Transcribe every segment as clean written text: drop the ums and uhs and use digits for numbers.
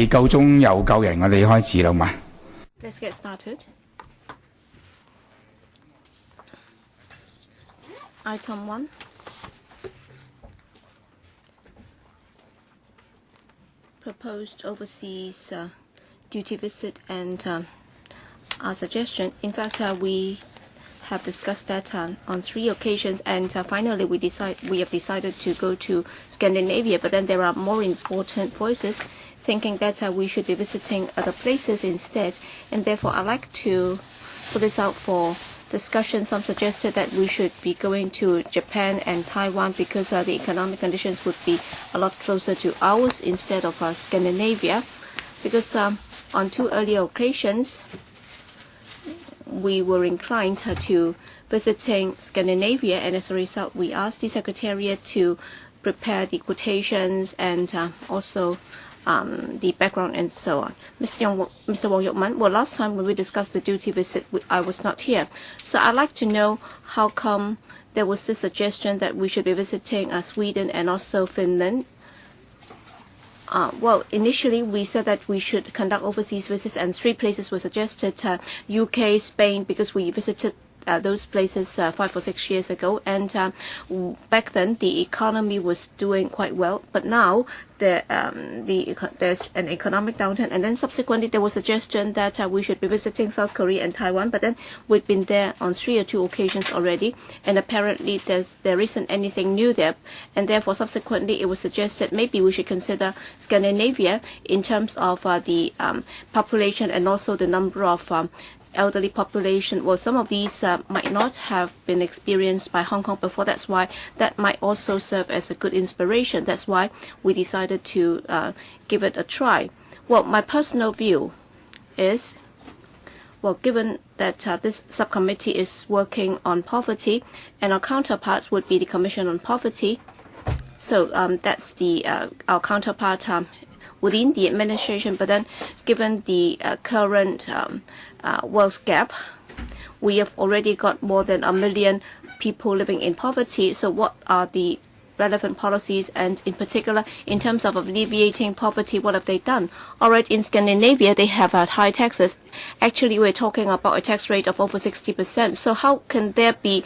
夠鐘又夠人，我哋開始啦嘛。Let's get started. Item 1. Proposed overseas duty visit and our suggestion. In fact, we have discussed that on 3 occasions, and finally we have decided to go to Scandinavia. But then there are more important voices thinking that we should be visiting other places instead, and therefore I'd like to put this out for discussion. Some suggested that we should be going to Japan and Taiwan because the economic conditions would be a lot closer to ours instead of Scandinavia, because on 2 earlier occasions we were inclined to visiting Scandinavia, and as a result we asked the Secretariat to prepare the quotations and also the background and so on. Mr. Wong Yuk-man, well, last time when we discussed the duty visit, I was not here. So I'd like to know how come there was this suggestion that we should be visiting Sweden and also Finland. Well, initially we said that we should conduct overseas visits, and 3 places were suggested, UK, Spain, because we visited those places 5 or 6 years ago, and back then the economy was doing quite well, but now there's an economic downturn, and then subsequently there was a suggestion that we should be visiting South Korea and Taiwan, but then we've been there on 3 or 2 occasions already, and apparently there isn't anything new there, and therefore subsequently it was suggested maybe we should consider Scandinavia in terms of the population and also the number of elderly population. Well, some of these might not have been experienced by Hong Kong before. That's why that might also serve as a good inspiration. That's why we decided to give it a try. Well, my personal view is, well, given that this subcommittee is working on poverty, and our counterparts would be the Commission on Poverty, so that's the our counterpart within the administration. But then, given the current wealth gap, we have already got more than 1 million people living in poverty. So what are the relevant policies, and in particular in terms of alleviating poverty, what have they done? All right, in Scandinavia they have high taxes. Actually, we're talking about a tax rate of over 60%. So how can there be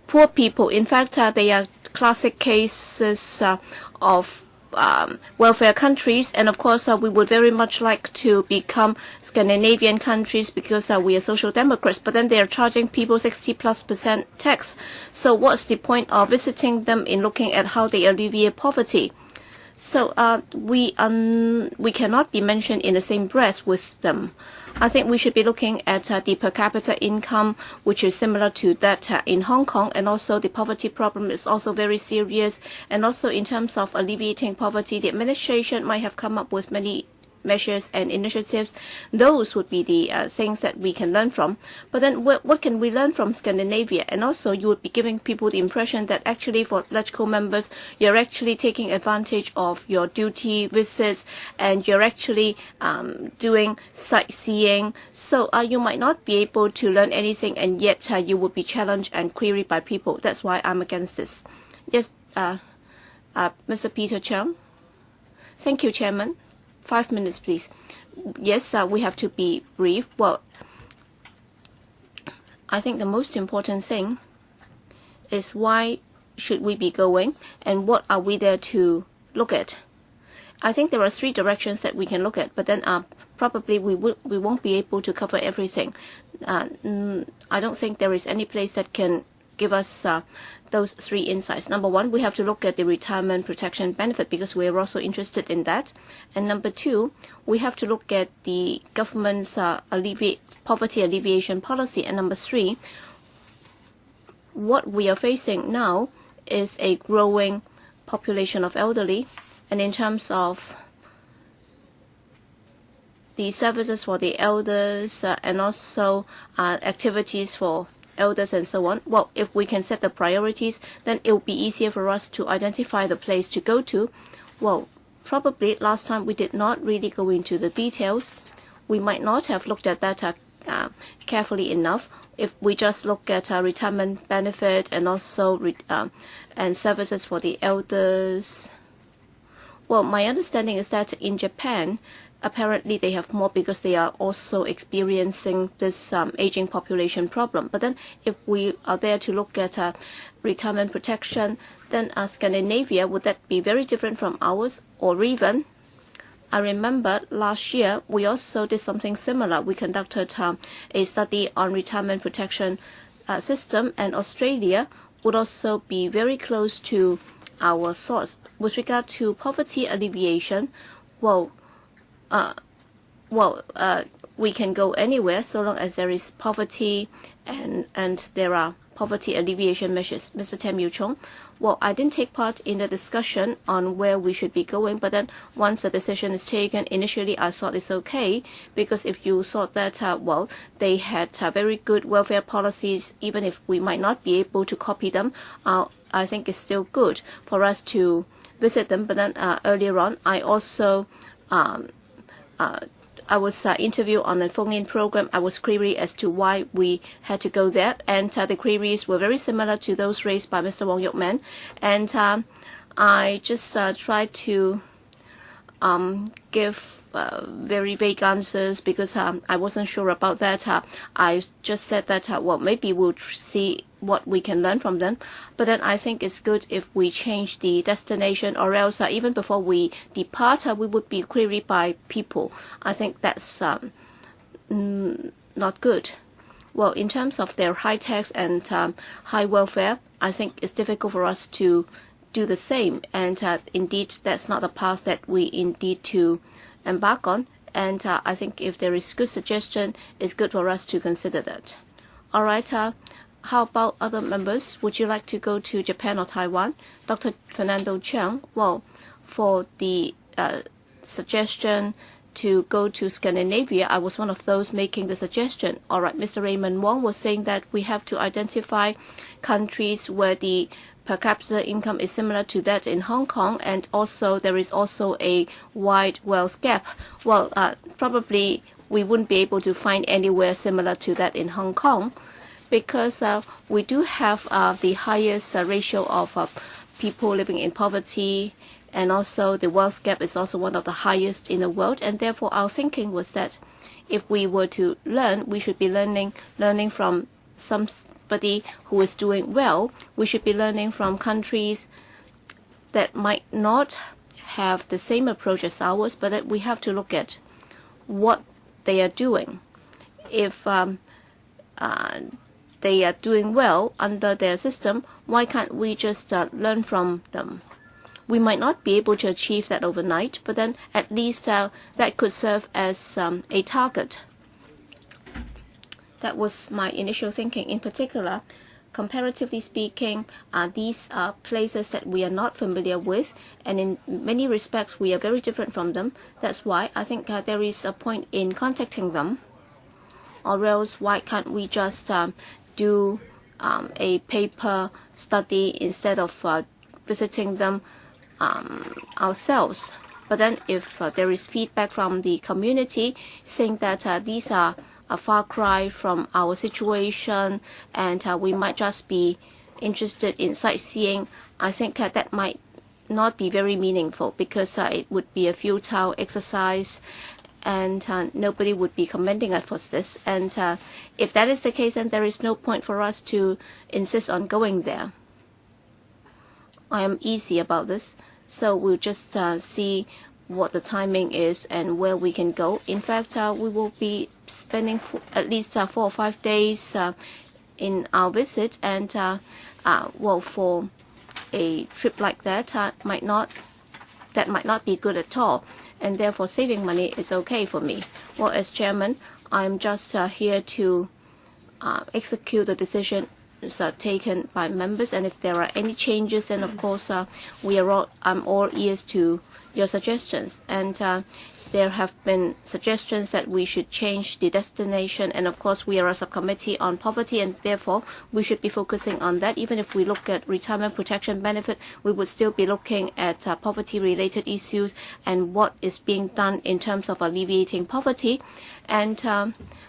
poor people? In fact, they are classic cases of welfare countries, and of course we would very much like to become Scandinavian countries because we are social democrats, but then they are charging people 60+% tax. So what's the point of visiting them in looking at how they alleviate poverty? So we cannot be mentioned in the same breath with them. I think we should be looking at the per capita income, which is similar to that in Hong Kong, and also the poverty problem is also very serious. And also in terms of alleviating poverty, the administration might have come up with many measures and initiatives. Those would be the things that we can learn from. But then what can we learn from Scandinavia? And also you would be giving people the impression that actually for LegCo members, you're actually taking advantage of your duty visits, and you're actually doing sightseeing. So you might not be able to learn anything, and yet you would be challenged and queried by people. That's why I'm against this. Yes, Mr. Peter Chung. Thank you, Chairman. 5 minutes, please. Yes, we have to be brief. Well, I think the most important thing is why should we be going, and what are we there to look at? I think there are 3 directions that we can look at, but then probably we won't be able to cover everything. I don't think there is any place that can give us those 3 insights. Number 1, we have to look at the retirement protection benefit because we are also interested in that. And number 2, we have to look at the government's poverty alleviation policy. And number 3, what we are facing now is a growing population of elderly, and in terms of the services for the elders and also activities for elders and so on. Well, if we can set the priorities, then it will be easier for us to identify the place to go to. Well, probably last time we did not really go into the details. We might not have looked at that carefully enough. If we just look at retirement benefit and also and services for the elders, Well, my understanding is that in Japan, apparently they have more because they are also experiencing this aging population problem. But then if we are there to look at retirement protection, then Scandinavia, would that be very different from ours? Or even, I remember last year, we also did something similar. We conducted a study on retirement protection system, and Australia would also be very close to our source. With regard to poverty alleviation, we can go anywhere so long as there is poverty and there are poverty alleviation measures. Mr. Tam Yu Chung, well, I didn't take part in the discussion on where we should be going, but then once the decision is taken, initially I thought it's okay, because if you thought that, they had very good welfare policies, even if we might not be able to copy them, I think it's still good for us to visit them. But then earlier on, I also I was interviewed on a phone-in program. I was queried as to why we had to go there, and the queries were very similar to those raised by Mr. Wong Yok Man, and I just tried to give very vague answers because I wasn't sure about that. I just said that, maybe we'll see what we can learn from them. But then I think it's good if we change the destination, or else even before we depart, we would be queried by people. I think that's not good. Well, in terms of their high tax and high welfare, I think it's difficult for us to do the same, and indeed that's not a path that we indeed to embark on, and I think if there is good suggestion, it's good for us to consider that. All right, how about other members? Would you like to go to Japan or Taiwan? Dr. Fernando Chiang, well, for the suggestion to go to Scandinavia, I was one of those making the suggestion. All right, Mr. Raymond Wong was saying that we have to identify countries where the per capita income is similar to that in Hong Kong, and also there is also a wide wealth gap. Well, probably we wouldn't be able to find anywhere similar to that in Hong Kong, because we do have the highest ratio of people living in poverty, and also the wealth gap is also one of the highest in the world, and therefore our thinking was that if we were to learn, we should be learning from somebody who is doing well. We should be learning from countries that might not have the same approach as ours, but that we have to look at what they are doing. If they are doing well under their system, why can't we just learn from them? We might not be able to achieve that overnight, but then at least that could serve as a target. That was my initial thinking. In particular, comparatively speaking, these are places that we are not familiar with, and in many respects we are very different from them. That's why I think there is a point in contacting them, or else why can't we just do a paper study instead of visiting them ourselves. But then if there is feedback from the community saying that these are a far cry from our situation, and we might just be interested in sightseeing, I think that might not be very meaningful, because it would be a futile exercise, and nobody would be commending us for this. And if that is the case, then there is no point for us to insist on going there. I am easy about this, so we'll just see what the timing is and where we can go. In fact, we will be spending at least 4 or 5 days in our visit, and for a trip like that, might not be good at all, and therefore saving money is okay for me. Well, as chairman, I'm just here to execute the decision taken by members, and if there are any changes, then of course I'm all ears to your suggestions. And there have been suggestions that we should change the destination, and of course we are a subcommittee on poverty, and therefore we should be focusing on that. Even if we look at retirement protection benefit, we would still be looking at poverty related issues and what is being done in terms of alleviating poverty, and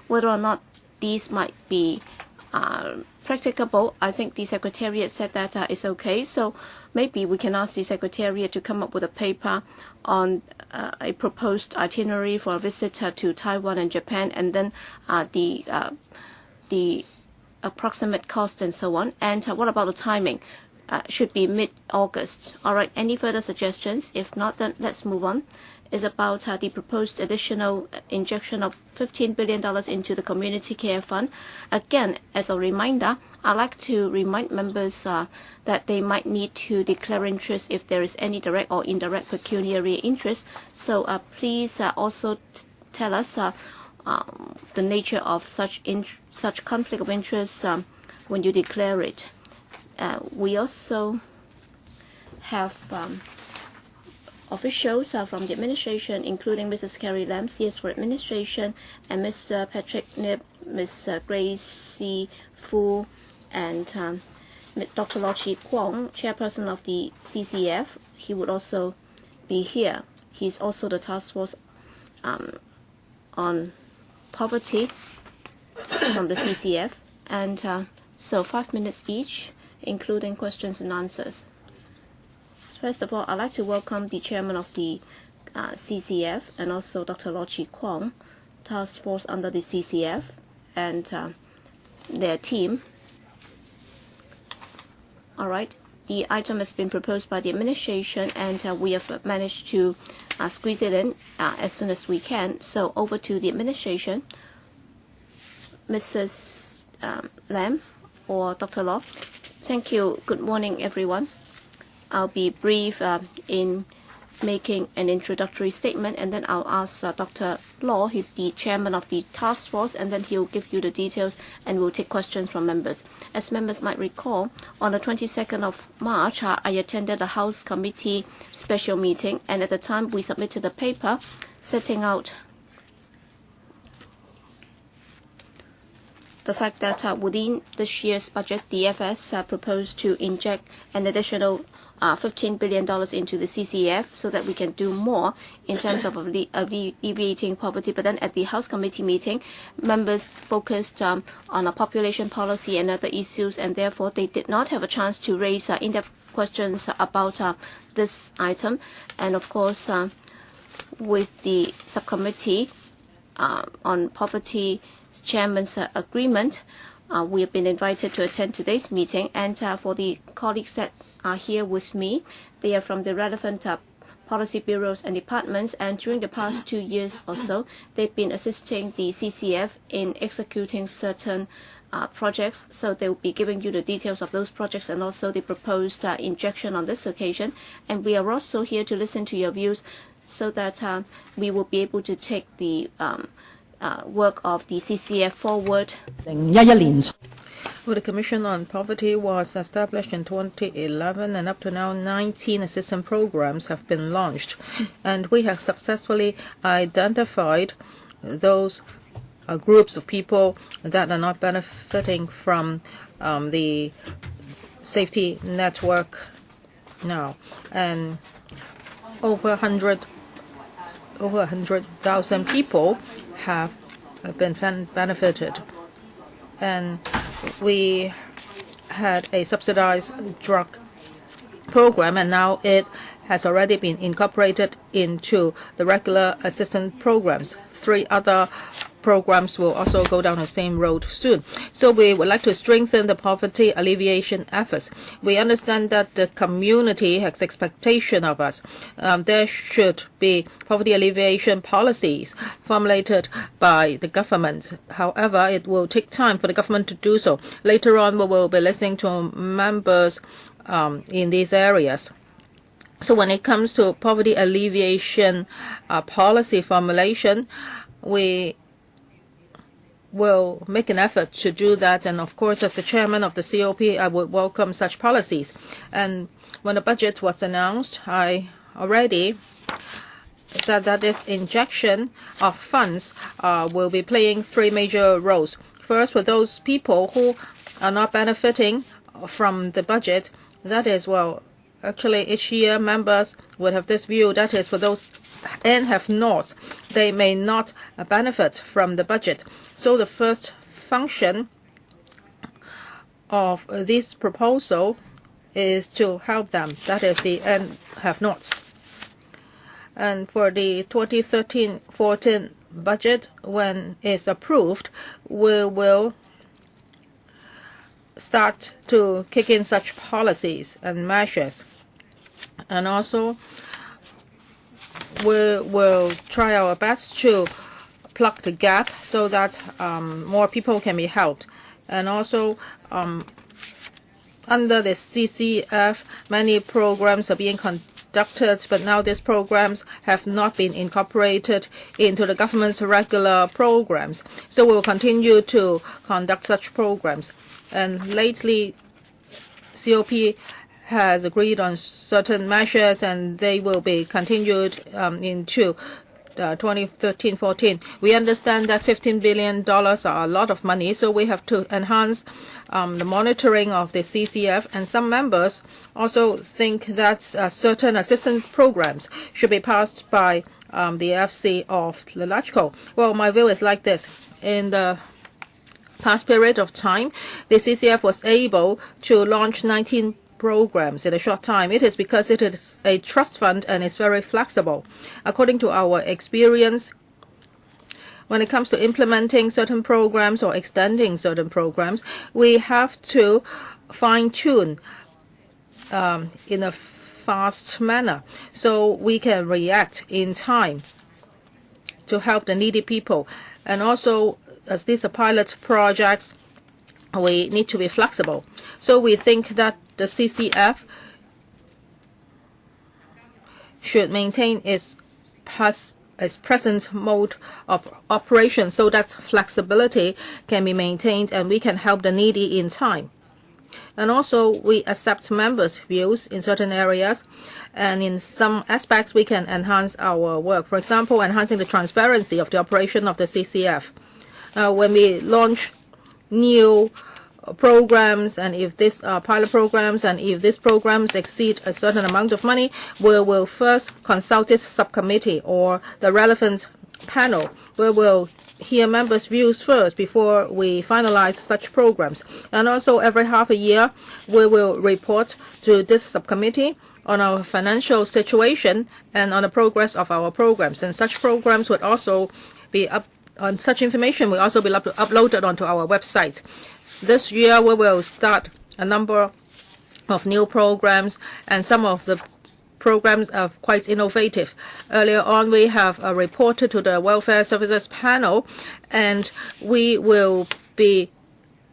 whether or not these might be practicable, I think the Secretariat said that it's okay. So maybe we can ask the Secretariat to come up with a paper on a proposed itinerary for a visit to Taiwan and Japan, and then the approximate cost and so on. And what about the timing? Should be mid-August. All right, any further suggestions? If not, then let's move on. Is about the proposed additional injection of $15 billion into the Community Care Fund. Again, as a reminder, I'd like to remind members that they might need to declare interest if there is any direct or indirect pecuniary interest. So please also tell us the nature of such conflict of interest when you declare it. We also have officials from the administration, including Mrs. Carrie Lam, CS for Administration, and Mr. Patrick Nip, Ms. Gracie Fu, and Dr. Lo Chi Kwong, Chairperson of the CCF. He would also be here. He's also the task force on poverty from the CCF. And so 5 minutes each, including questions and answers. First of all, I'd like to welcome the chairman of the CCF and also Dr. Lo Chi Kwong, task force under the CCF, and their team. All right, the item has been proposed by the administration, and we have managed to squeeze it in as soon as we can. So over to the administration. Mrs. Lam or Dr. Law. Thank you. Good morning, everyone. I'll be brief in making an introductory statement, and then I'll ask Dr. Law. He's the chairman of the task force, and then he'll give you the details, and we'll take questions from members. As members might recall, on the 22nd of March, I attended the House Committee special meeting, and at the time we submitted a paper setting out the fact that within this year's budget, the FS proposed to inject an additional $15 billion into the CCF so that we can do more in terms of alleviating poverty. But then at the House Committee meeting, members focused on a population policy and other issues, and therefore they did not have a chance to raise in-depth questions about this item. And of course, with the subcommittee on poverty chairman's agreement, we have been invited to attend today's meeting, and for the colleagues that are here with me, they are from the relevant policy bureaus and departments, and during the past 2 years or so, they've been assisting the CCF in executing certain projects, so they will be giving you the details of those projects and also the proposed injection on this occasion. And we are also here to listen to your views so that we will be able to take the work of the CCF forward. Well, the Commission on Poverty was established in 2011, and up to now 19 assistance programs have been launched. And we have successfully identified those groups of people that are not benefiting from the safety network now. And over 100,000 people have been benefited. And we had a subsidized drug program, and now it has already been incorporated into the regular assistance programs. 3 other programs will also go down the same road soon. So we would like to strengthen the poverty alleviation efforts. We understand that the community has expectation of us. There should be poverty alleviation policies formulated by the government. However, it will take time for the government to do so. Later on, we will be listening to members in these areas. So when it comes to poverty alleviation policy formulation, we will make an effort to do that. And of course, as the chairman of the COP, I would welcome such policies. And when the budget was announced, I already said that this injection of funds will be playing 3 major roles. First, for those people who are not benefiting from the budget, that is, well, actually each year members would have this view, that is, for those and have not, they may not benefit from the budget. So the first function of this proposal is to help them. That is the have-nots. And for the 2013-14 budget, when it's approved, we will start to kick in such policies and measures. And also, we will try our best to plug the gap so that more people can be helped. And also, under the CCF, many programs are being conducted, but now these programs have not been incorporated into the government's regular programs. So we will continue to conduct such programs. And lately, COP has agreed on certain measures, and they will be continued into 2013-14. We understand that $15 billion are a lot of money, so we have to enhance the monitoring of the CCF, and some members also think that certain assistance programs should be passed by the FC of the LegCo. Well, my view is like this. In the past period of time, the CCF was able to launch 19 programs in a short time. It is because it is a trust fund and it's very flexible. According to our experience, when it comes to implementing certain programs or extending certain programs, we have to fine-tune in a fast manner so we can react in time to help the needy people. And also, as these are pilot projects, we need to be flexible. So we think that the CCF should maintain its present mode of operation so that flexibility can be maintained and we can help the needy in time. And also, we accept members' views in certain areas, and in some aspects we can enhance our work. For example, enhancing the transparency of the operation of the CCF. When we launch new programs, and if these are pilot programs, and if these programs exceed a certain amount of money, we will first consult this subcommittee or the relevant panel. We will hear members' views first before we finalize such programs. And also, every half a year, we will report to this subcommittee on our financial situation and on the progress of our programs. And such programs would also be such information will also be uploaded onto our website. This year, we will start a number of new programs, and some of the programs are quite innovative. Earlier on, we have reported to the Welfare Services Panel, and we will be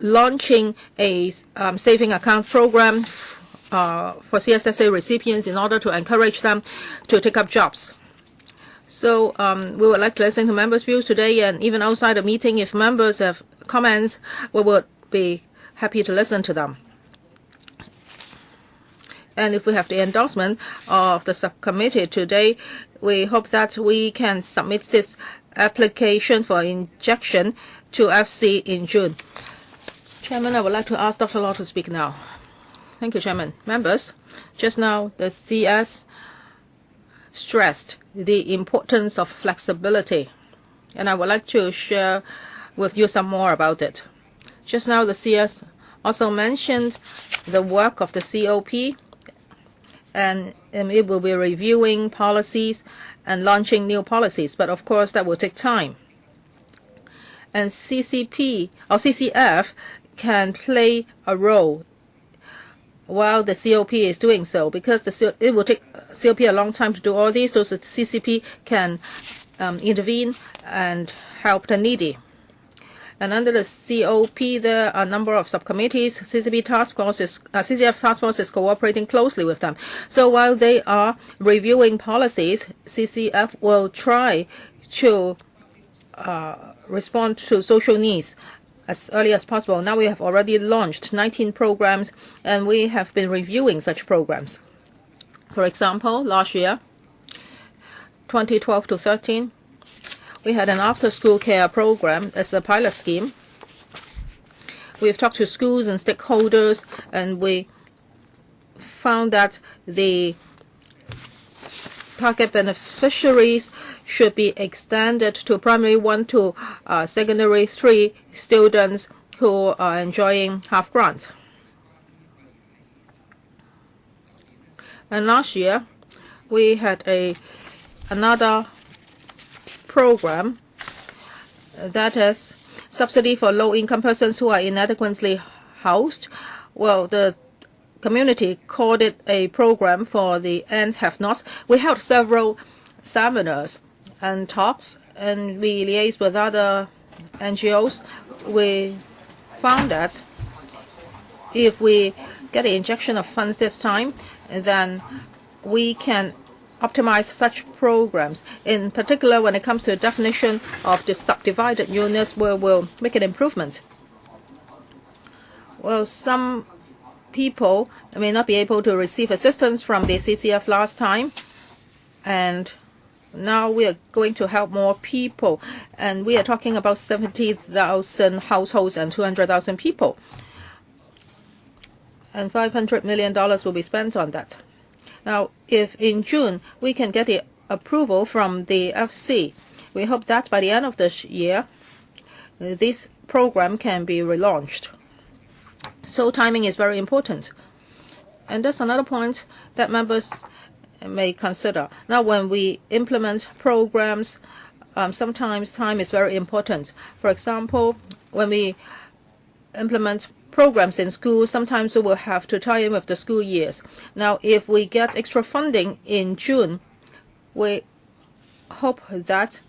launching a saving account program for CSSA recipients in order to encourage them to take up jobs. So we would like to listen to members' views today, and even outside the meeting, if members have comments, we would be happy to listen to them. And if we have the endorsement of the subcommittee today, we hope that we can submit this application for injection to FC in June. Chairman, I would like to ask Dr. Law to speak now. Thank you, Chairman. Members, just now the CS stressed the importance of flexibility, and I would like to share with you some more about it. Just now, the CS also mentioned the work of the COP, and it will be reviewing policies and launching new policies. But of course, that will take time. And CCP or CCF can play a role while the COP is doing so, because it will take COP a long time to do all these. So the CCP can intervene and help the needy. And under the COP, there are a number of subcommittees. CCF task force is cooperating closely with them. So while they are reviewing policies, CCF will try to respond to social needs as early as possible. Now we have already launched 19 programs, and we have been reviewing such programs. For example, last year, 2012 to 13, we had an after-school care program as a pilot scheme. We've talked to schools and stakeholders, and we found that the target beneficiaries should be extended to primary 1 to secondary 3 students who are enjoying half grant. And last year, we had another program that is subsidy for low-income persons who are inadequately housed. Well, the community called it a program for the and have-nots. We held several seminars and talks, and we liaised with other NGOs. We found that if we get an injection of funds this time, then we can optimize such programs. In particular, when it comes to the definition of the subdivided units, we will make an improvement. Well, some people may not be able to receive assistance from the CCF last time, and now we are going to help more people, and we are talking about 70,000 households and 200,000 people, and $500 million will be spent on that. Now, if in June we can get the approval from the FC, we hope that by the end of this year, this program can be relaunched. So timing is very important. And that's another point that members may consider. Now, when we implement programs, sometimes time is very important. For example, when we implement programs in schools, sometimes we will have to tie in with the school years. Now, if we get extra funding in June, we hope that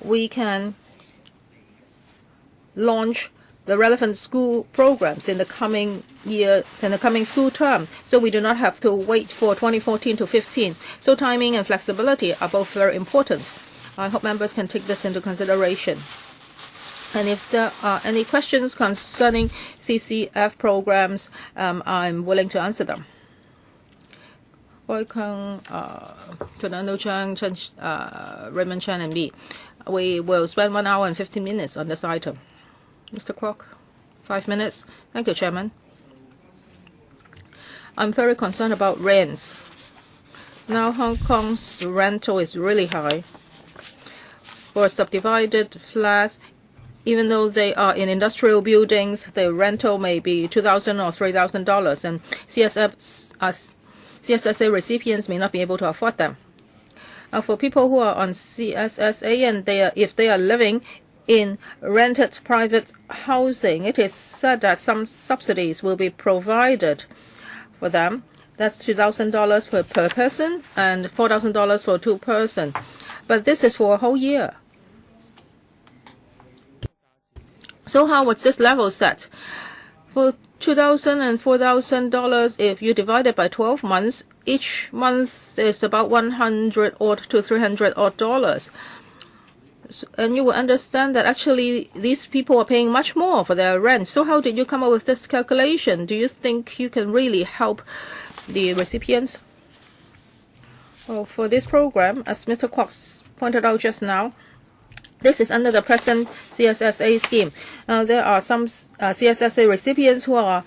we can launch the relevant school programs in the coming year, in the coming school term, so we do not have to wait for 2014 to 15. So timing and flexibility are both very important. I hope members can take this into consideration. And if there are any questions concerning CCF programs, I'm willing to answer them. Raymond Chan and me, we will spend 1 hour and 15 minutes on this item. Mr. Kwok, 5 minutes. Thank you, Chairman. I'm very concerned about rents. Now Hong Kong's rental is really high. For subdivided flats, even though they are in industrial buildings, the rental may be $2,000 or $3,000, and CSSA recipients may not be able to afford them. For people who are on CSSA and if they are living in rented private housing, it is said that some subsidies will be provided for them. That's $2,000 per person and $4,000 for 2 persons. But this is for a whole year. So how was this level set? For $2,000 and $4,000, if you divide it by 12 months, each month is about $100 odd to $300 odd. And you will understand that actually these people are paying much more for their rent. So how did you come up with this calculation? Do you think you can really help the recipients? Well, for this program, as Mr. Kwok pointed out just now, this is under the present CSSA scheme. There are some CSSA recipients who are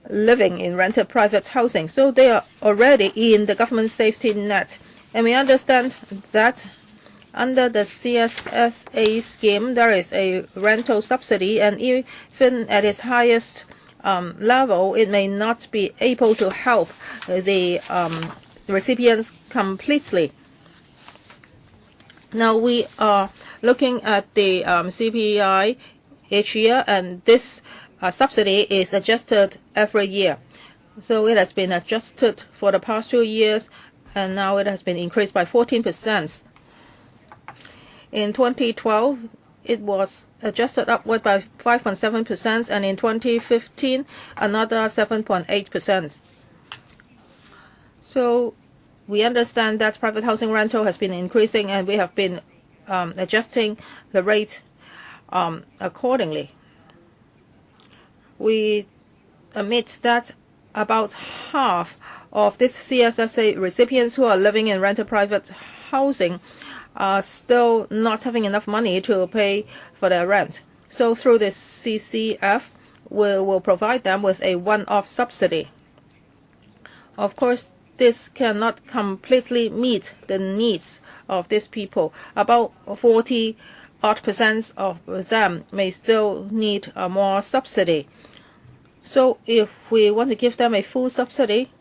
living in rented private housing, so they are already in the government safety net. And we understand that under the CSSA scheme, there is a rental subsidy, and even at its highest level, it may not be able to help the recipients completely. Now we are looking at the CPI each year, and this subsidy is adjusted every year. So it has been adjusted for the past 2 years, and now it has been increased by 14%. In 2012, it was adjusted upward by 5.7%, and in 2015, another 7.8%. So we understand that private housing rental has been increasing, and we have been adjusting the rate accordingly. We admit that about half of this CSSA recipients who are living in rented private housing are still not having enough money to pay for their rent. So through this CCF, we will provide them with a one-off subsidy. Of course, this cannot completely meet the needs of these people. About 40% of them may still need more subsidy. So if we want to give them a full subsidy,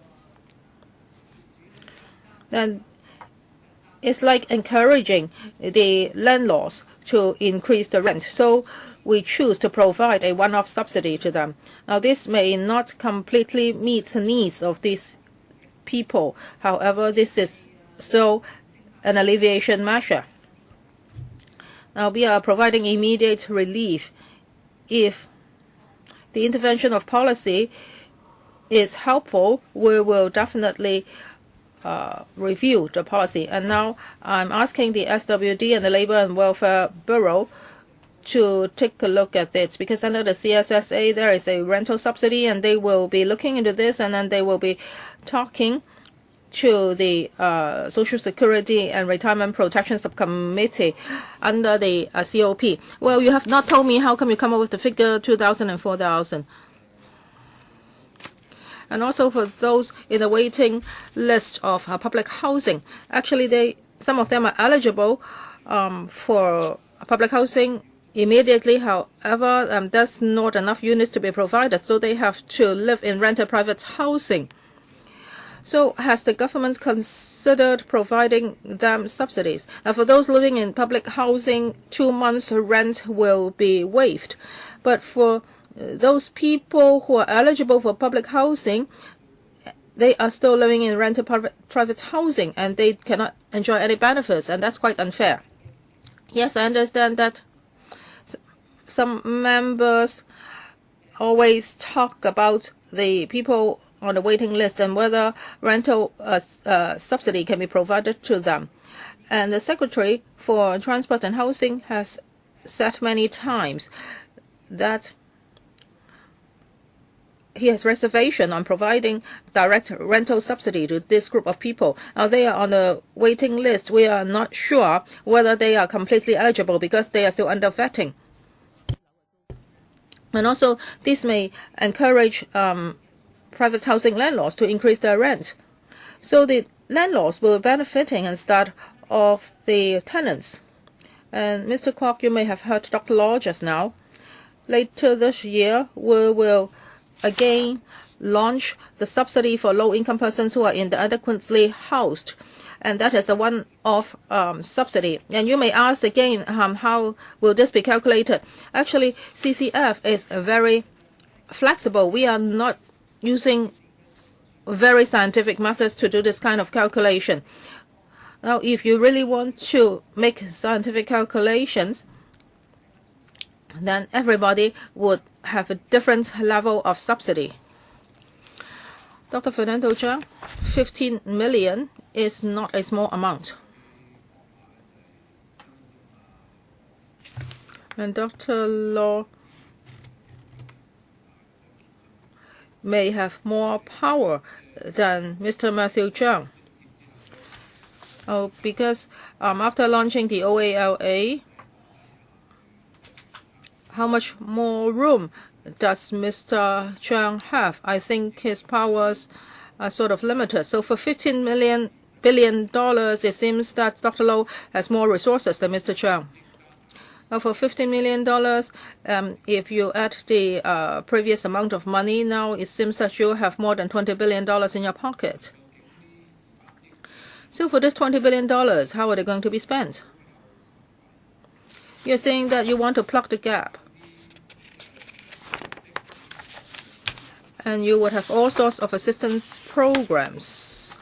then it's like encouraging the landlords to increase the rent. So we choose to provide a one-off subsidy to them. Now, this may not completely meet the needs of these people. However, this is still an alleviation measure. Now, we are providing immediate relief. If the intervention of policy is helpful, we will definitely review the policy. And now I'm asking the SWD and the Labor and Welfare Bureau to take a look at this, because under the CSSA there is a rental subsidy, and they will be looking into this, and then they will be talking to the Social Security and Retirement Protection Subcommittee under the COP. Well, you have not told me how come you come up with the figure 2,000 and 4,000. And also for those in the waiting list of public housing, actually some of them are eligible for public housing immediately. However, there's not enough units to be provided, so they have to live in rented private housing. So has the government considered providing them subsidies? For those living in public housing, 2 months rent will be waived. But for those people who are eligible for public housing, they are still living in rented private housing, and they cannot enjoy any benefits, and that's quite unfair. Yes, I understand that some members always talk about the people on the waiting list and whether rental subsidy can be provided to them. And the Secretary for Transport and Housing has said many times that he has reservation on providing direct rental subsidy to this group of people. Now, they are on the waiting list. We are not sure whether they are completely eligible because they are still under vetting. And also, this may encourage private housing landlords to increase their rent. So the landlords will be benefiting instead of the tenants. And Mr. Kwok, you may have heard Dr. Law just now. Later this year, we will again launch the subsidy for low-income persons who are inadequately housed. And that is a one-off subsidy. And you may ask again, how will this be calculated? Actually, CCF is very flexible. We are not using very scientific methods to do this kind of calculation. Now, if you really want to make scientific calculations, then everybody would have a different level of subsidy. Dr. Fernando Cheung, 15 million is not a small amount. And Dr. Law may have more power than Mr. Matthew Cheung. Because after launching the OALA, how much more room does Mr. Cheung have? I think his powers are sort of limited. So for $15 billion, it seems that Dr. Low has more resources than Mr. Cheung. For $15 million, if you add the previous amount of money, now it seems that you have more than $20 billion in your pocket. So for this $20 billion, how are they going to be spent? You're saying that you want to plug the gap. And you would have all sorts of assistance programs.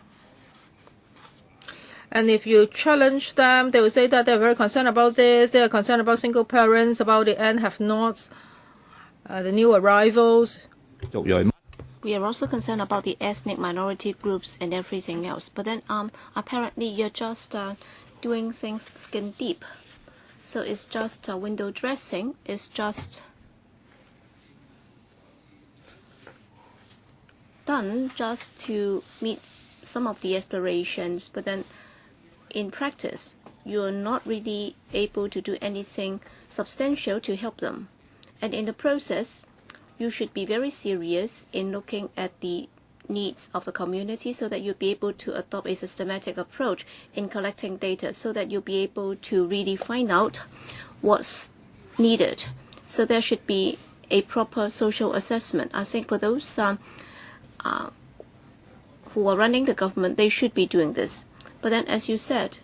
And if you challenge them, they will say that they're very concerned about this. They are concerned about single parents, about the and have-nots, the new arrivals. We are also concerned about the ethnic minority groups and everything else. But then apparently you're just doing things skin deep. So it's just window dressing. It's just done just to meet some of the aspirations. But then in practice, you're not really able to do anything substantial to help them. And in the process, you should be very serious in looking at the needs of the community so that you'll be able to adopt a systematic approach in collecting data so that you'll be able to really find out what's needed. So there should be a proper social assessment. I think for those who are running the government, they should be doing this. But then, as you said,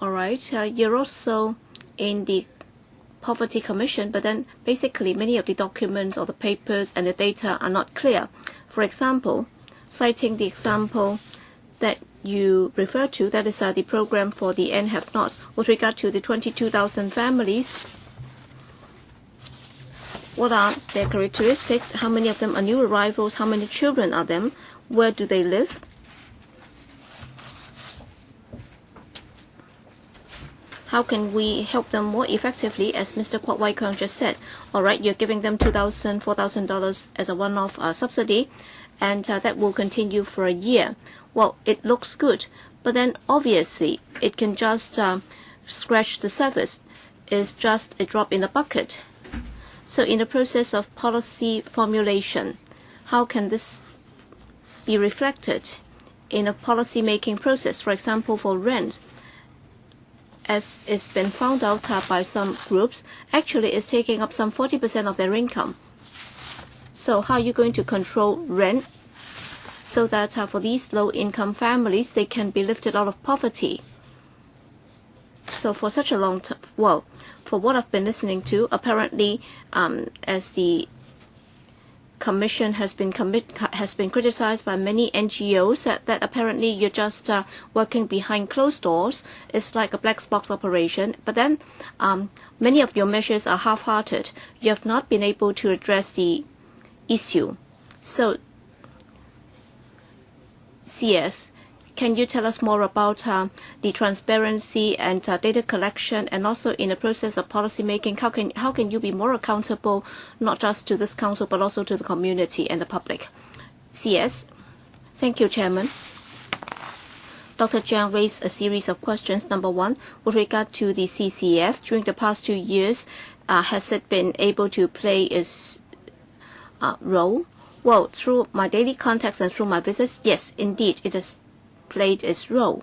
all right, you're also in the Poverty Commission, but then basically many of the documents or the papers and the data are not clear. For example, citing the example that you refer to, that is the program for the have-nots, with regard to the 22,000 families, what are their characteristics, how many of them are new arrivals, how many children are them, where do they live? How can we help them more effectively, as Mr. Kwok Wai Keung just said? All right, you're giving them $2,000, $4,000 as a one-off subsidy, and that will continue for a year. Well, it looks good, but then obviously it can just scratch the surface. It's just a drop in the bucket. So in the process of policy formulation, how can this be reflected in a policy-making process? For example, for rent, as it's been found out by some groups, actually is taking up some 40% of their income. So how are you going to control rent so that for these low-income families, they can be lifted out of poverty? So for such a long time, well, for what I've been listening to, apparently, as the Commission has been criticized by many NGOs that apparently you're just working behind closed doors. It's like a black box operation. But then many of your measures are half-hearted. You have not been able to address the issue. So, CS, can you tell us more about the transparency and data collection, and also in the process of policy making, how can you be more accountable, not just to this council, but also to the community and the public? CS. Thank you, Chairman. Dr. Jiang raised a series of questions. Number one, with regard to the CCF, during the past 2 years, has it been able to play its role? Well, through my daily contacts and through my visits, yes, indeed, it has played its role.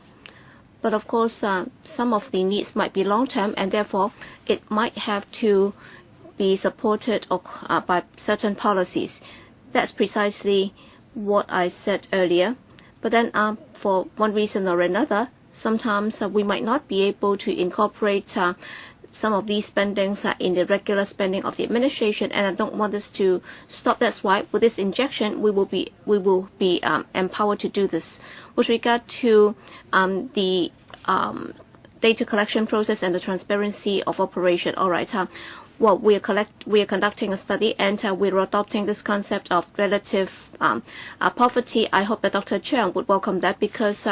But of course, some of the needs might be long-term, and therefore it might have to be supported by certain policies. That's precisely what I said earlier. But then for one reason or another, sometimes we might not be able to incorporate some of these spendings in the regular spending of the administration, and I don't want this to stop. That's why with this injection, we will be empowered to do this. With regard to the data collection process and the transparency of operation, all right. Well, we are conducting a study, and we're adopting this concept of relative poverty. I hope that Dr. Cheung would welcome that, because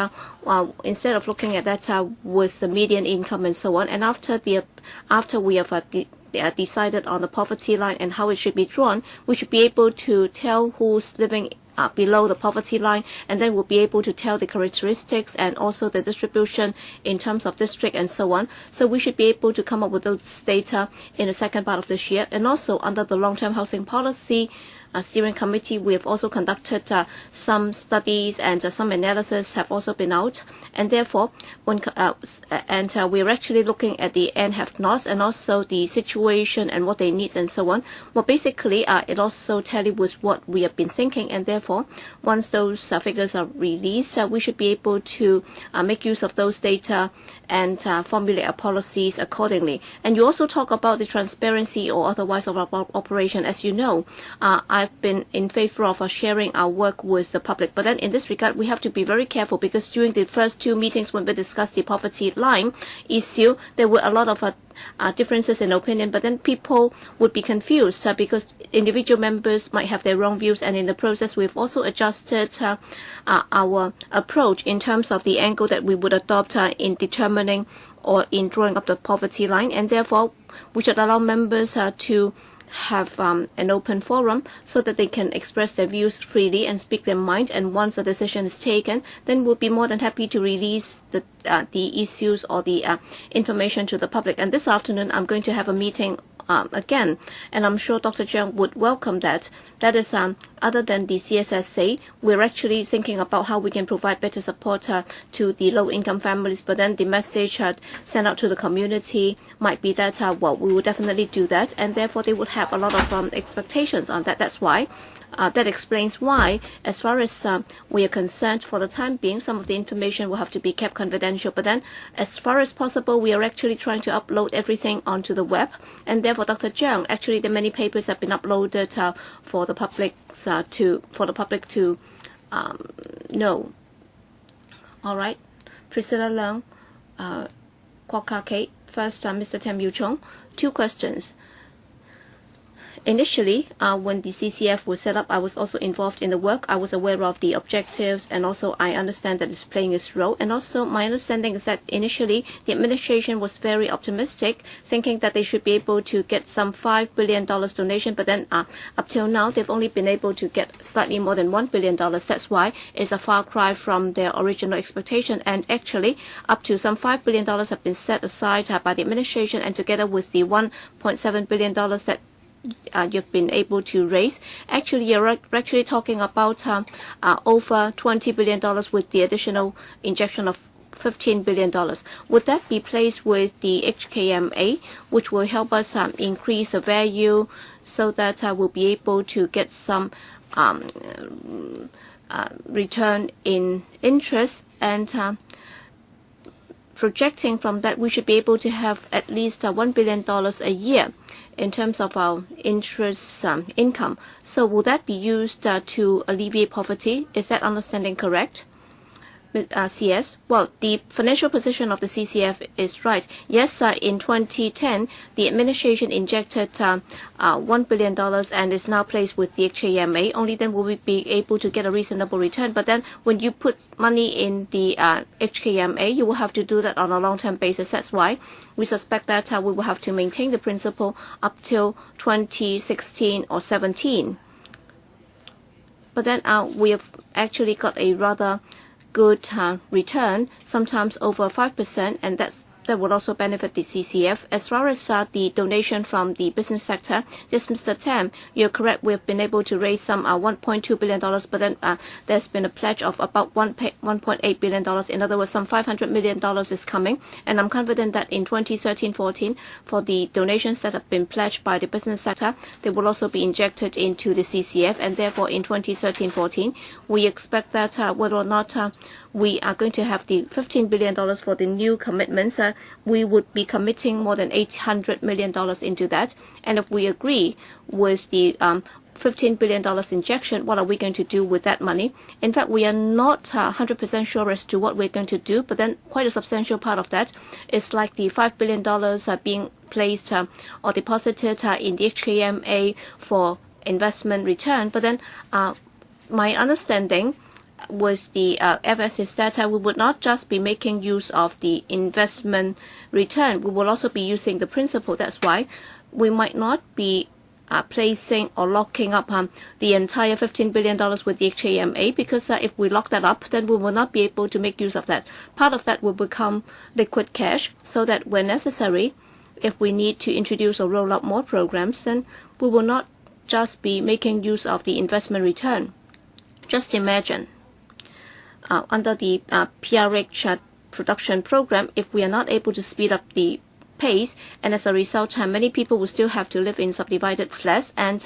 instead of looking at that with the median income and so on, and after we have decided on the poverty line and how it should be drawn, we should be able to tell who's living below the poverty line, and then we'll be able to tell the characteristics and also the distribution in terms of district and so on. So we should be able to come up with those data in the second part of this year. And also under the long-term housing policy steering committee, we have also conducted some studies, and some analysis have also been out, and therefore we're actually looking at the have-nots and also the situation and what they need and so on. Well, basically it also tallies with what we have been thinking, and therefore once those figures are released, we should be able to make use of those data and formulate our policies accordingly. And you also talk about the transparency or otherwise of our operation. As you know, I've been in favor of sharing our work with the public. But then in this regard, we have to be very careful, because during the first 2 meetings when we discussed the poverty line issue, there were a lot of differences in opinion, but then people would be confused because individual members might have their wrong views, and in the process we've also adjusted our approach in terms of the angle that we would adopt in determining or in drawing up the poverty line, and therefore we should allow members to have an open forum so that they can express their views freely and speak their mind. And once a decision is taken, then we'll be more than happy to release the issues or the information to the public. And this afternoon, I'm going to have a meeting again, and I'm sure Dr. Jiang would welcome that. That is, other than the CSSA, we're actually thinking about how we can provide better support to the low-income families, but then the message sent out to the community might be that, well, we will definitely do that, and therefore they would have a lot of expectations on that. That's why that explains why, as far as we are concerned, for the time being, some of the information will have to be kept confidential. But then, as far as possible, we are actually trying to upload everything onto the web. And therefore, Dr. Zhang, actually, the many papers have been uploaded for the public to know. All right, Priscilla Leung, Kwok Kate. First, Mr. Tam Yu Chong. 2 questions. Initially, when the CCF was set up, I was also involved in the work. I was aware of the objectives, and also I understand that it's playing its role. And also, my understanding is that initially, the administration was very optimistic, thinking that they should be able to get some $5 billion donation. But then, up till now, they've only been able to get slightly more than $1 billion. That's why it's a far cry from their original expectation. And actually, up to some $5 billion have been set aside by the administration, and together with the $1.7 billion that you've been able to raise. Actually, you're actually talking about over $20 billion with the additional injection of $15 billion. Would that be placed with the HKMA, which will help us increase the value so that we'll be able to get some return in interest, and projecting from that, we should be able to have at least $1 billion a year in terms of our interest income. So will that be used to alleviate poverty? Is that understanding correct? CS. Well, the financial position of the CCF is right. Yes, in 2010, the administration injected $1 billion and is now placed with the HKMA. Only then will we be able to get a reasonable return. But then when you put money in the HKMA, you will have to do that on a long-term basis. That's why we suspect that we will have to maintain the principle up till 2016 or 17. But then we have actually got a rather good return, sometimes over 5%, and that would also benefit the CCF. As far as the donation from the business sector, yes, Mr. Tam, you're correct. We've been able to raise some $1.2 billion, but then there's been a pledge of about $1.8 billion. In other words, some $500 million is coming, and I'm confident that in 2013-14, for the donations that have been pledged by the business sector, they will also be injected into the CCF, and therefore in 2013-14, we expect that whether or not we are going to have the $15 billion for the new commitments, we would be committing more than $800 million into that. And if we agree with the $15 billion injection, what are we going to do with that money? In fact, we are not 100% sure as to what we're going to do, but then quite a substantial part of that is like the $5 billion being placed or deposited in the HKMA for investment return. But then my understanding with the FS is that we would not just be making use of the investment return, we will also be using the principal. That's why we might not be placing or locking up the entire $15 billion with the HKMA, because if we lock that up, then we will not be able to make use of that. Part of that will become liquid cash, so that when necessary, if we need to introduce or roll out more programs, then we will not just be making use of the investment return. Just imagine, under the PRH production program, if we are not able to speed up the pace, and as a result, many people will still have to live in subdivided flats, and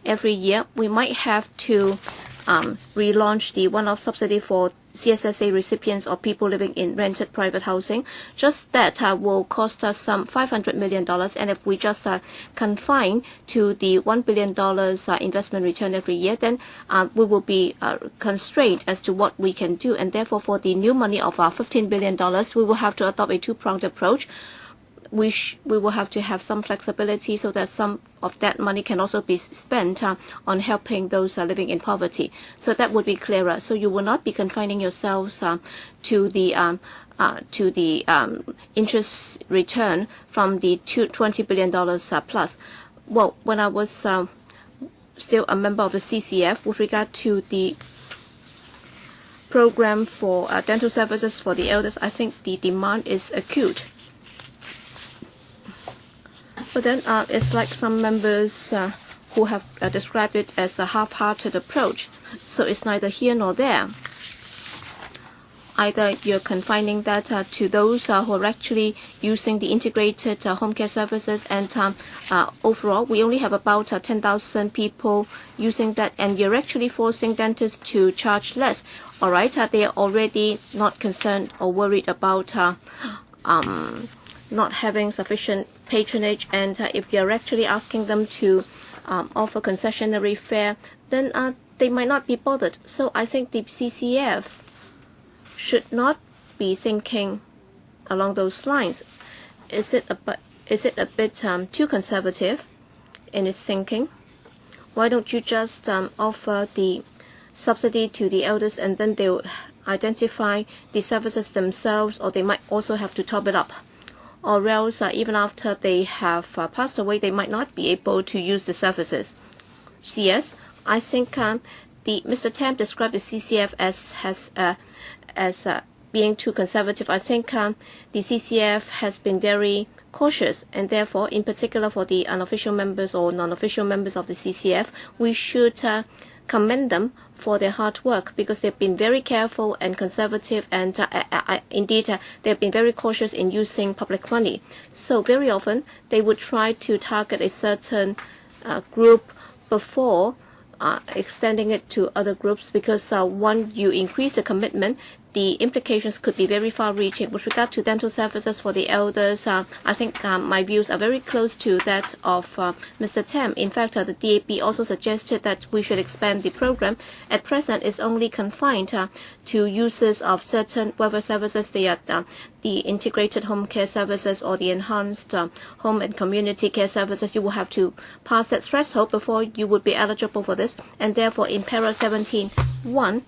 every year we might have to relaunch the one-off subsidy for CSSA recipients or people living in rented private housing. Just that will cost us some $500 million, and if we just confine to the $1 billion investment return every year, then we will be constrained as to what we can do, and therefore for the new money of $15 billion, we will have to adopt a two-pronged approach. We will have to have some flexibility so that some of that money can also be spent on helping those living in poverty. So that would be clearer. So you will not be confining yourselves to the interest return from the $20 billion plus. Well, when I was still a member of the CCF, with regard to the program for dental services for the elders, I think the demand is acute. But then it's like some members who have described it as a half-hearted approach. So it's neither here nor there. either you're confining that to those who are actually using the integrated home care services, and overall we only have about 10,000 people using that, and you're actually forcing dentists to charge less. All right, they are already not concerned or worried about not having sufficient patronage, and if you're actually asking them to offer concessionary fare, then they might not be bothered. So I think the CCF should not be thinking along those lines. Is it a bit too conservative in its thinking? Why don't you just offer the subsidy to the elders, and then they'll identify the services themselves, or they might also have to top it up, or else even after they have passed away, they might not be able to use the services. Yes, I think Mr. Tam described the CCF as being too conservative. I think the CCF has been very cautious, and therefore, in particular for the unofficial members or non-official members of the CCF, we should commend them for their hard work, because they've been very careful and conservative, and indeed they've been very cautious in using public money. So very often they would try to target a certain group before extending it to other groups, because once you increase the commitment, the implications could be very far-reaching. With regard to dental services for the elders, I think my views are very close to that of Mr. Tam. In fact, the DAP also suggested that we should expand the program. At present, it's only confined to users of certain whatever services they are, the integrated home care services or the enhanced home and community care services. You will have to pass that threshold before you would be eligible for this. And therefore, in para 17(1),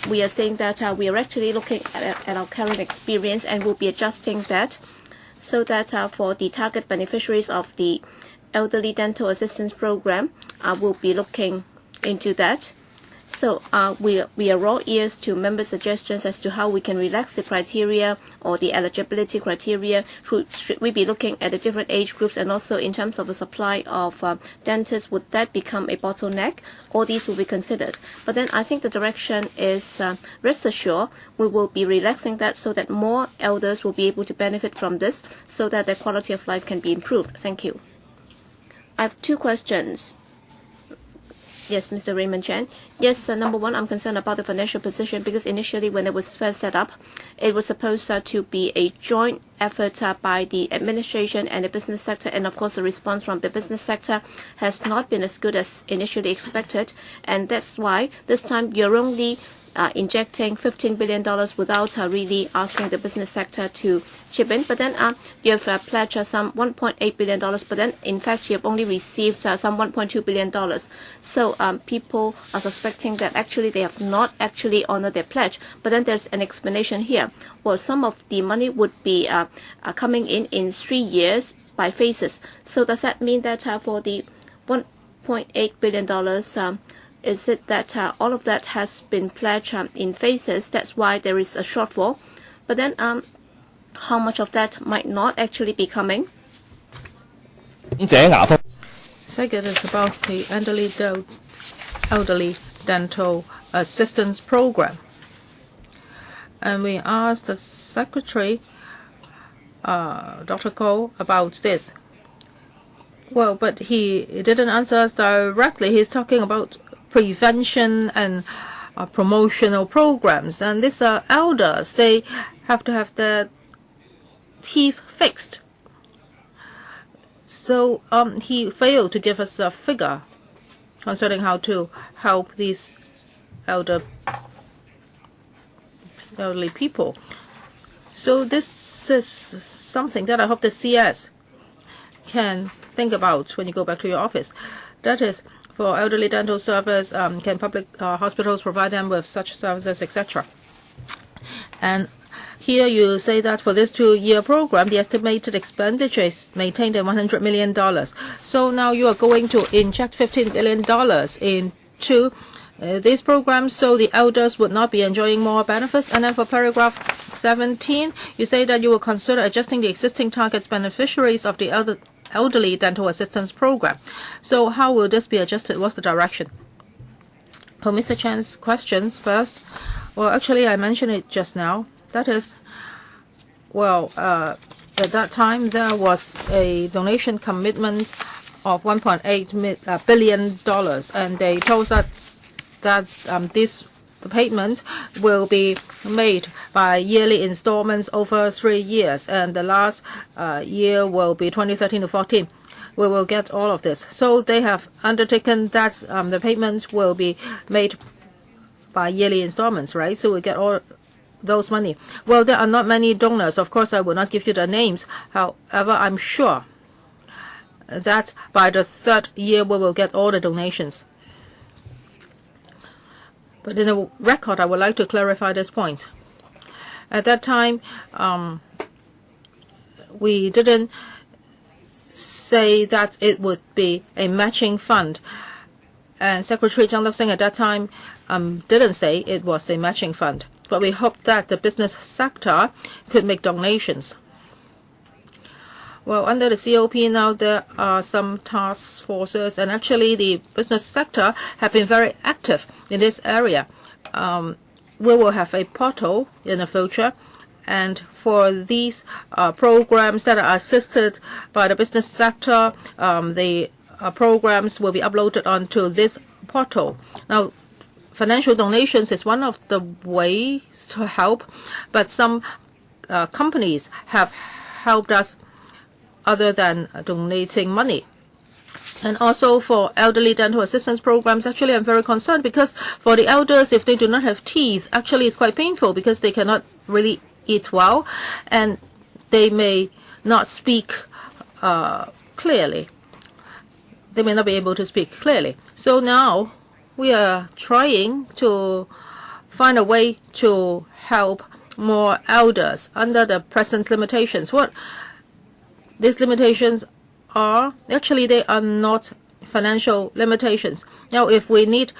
we are saying that we are actually looking at our current experience, and we'll be adjusting that so that for the target beneficiaries of the elderly dental assistance program, we'll be looking into that. So we are all ears to member suggestions as to how we can relax the criteria or the eligibility criteria. Should we be looking at the different age groups, and also in terms of the supply of dentists, would that become a bottleneck? All these will be considered. But then I think the direction is, rest assured, we will be relaxing that so that more elders will be able to benefit from this, so that their quality of life can be improved. Thank you. I have two questions. Yes, Mr. Raymond Chan. Yes, number one, I'm concerned about the financial position, because initially when it was first set up, it was supposed to be a joint effort by the administration and the business sector, and of course the response from the business sector has not been as good as initially expected, and that's why this time you're only injecting $15 billion without really asking the business sector to chip in. But then you have pledged some $1.8 billion, but then in fact you have only received some $1.2 billion. So people are suspecting that actually they have not actually honored their pledge. But then there's an explanation here. Well, some of the money would be coming in 3 years by phases. So does that mean that for the $1.8 billion, is it that all of that has been pledged in phases? That's why there is a shortfall. But then how much of that might not actually be coming? Second is about the elderly dental assistance program. And we asked the Secretary, Dr. Koh, about this. Well, but he didn't answer us directly. He's talking about prevention and promotional programs. And these are elders. They have to have their teeth fixed. So he failed to give us a figure concerning how to help these elderly people. So this is something that I hope the CS can think about when you go back to your office. That is, for elderly dental service, can public hospitals provide them with such services, etc. And here you say that for this 2-year program, the estimated expenditure is maintained at $100 million. So now you are going to inject $15 billion into these programs, so the elders would not be enjoying more benefits. And then for paragraph 17, you say that you will consider adjusting the existing target beneficiaries of the elderly dental assistance program. So how will this be adjusted? What's the direction? For Mr. Chan's questions first, Well, actually, I mentioned it just now. That is, well, at that time, there was a donation commitment of $1.8 billion, and they told us that the payment will be made by yearly installments over 3 years, and the last year will be 2013 to 14. We will get all of this. So they have undertaken that the payments will be made by yearly installments, right? So we get all those money. Well, there are not many donors. Of course, I will not give you the names. However, I'm sure that by the 3rd year we will get all the donations. But in the record, I would like to clarify this point. At that time, we didn't say that it would be a matching fund. And Secretary Zhang Lexing at that time didn't say it was a matching fund. But we hope that the business sector could make donations. Well, under the COP now, there are some task forces, and actually the business sector have been very active in this area. We will have a portal in the future, and for these programs that are assisted by the business sector, the programs will be uploaded onto this portal. Now, financial donations is one of the ways to help, but some companies have helped us other than donating money. And also for elderly dental assistance programs, actually I'm very concerned because for the elders, if they do not have teeth, actually it's quite painful because they cannot really eat well and they may not speak clearly. They may not be able to speak clearly. So now we are trying to find a way to help more elders under the present limitations. What these limitations are, actually they are not financial limitations. Now if we need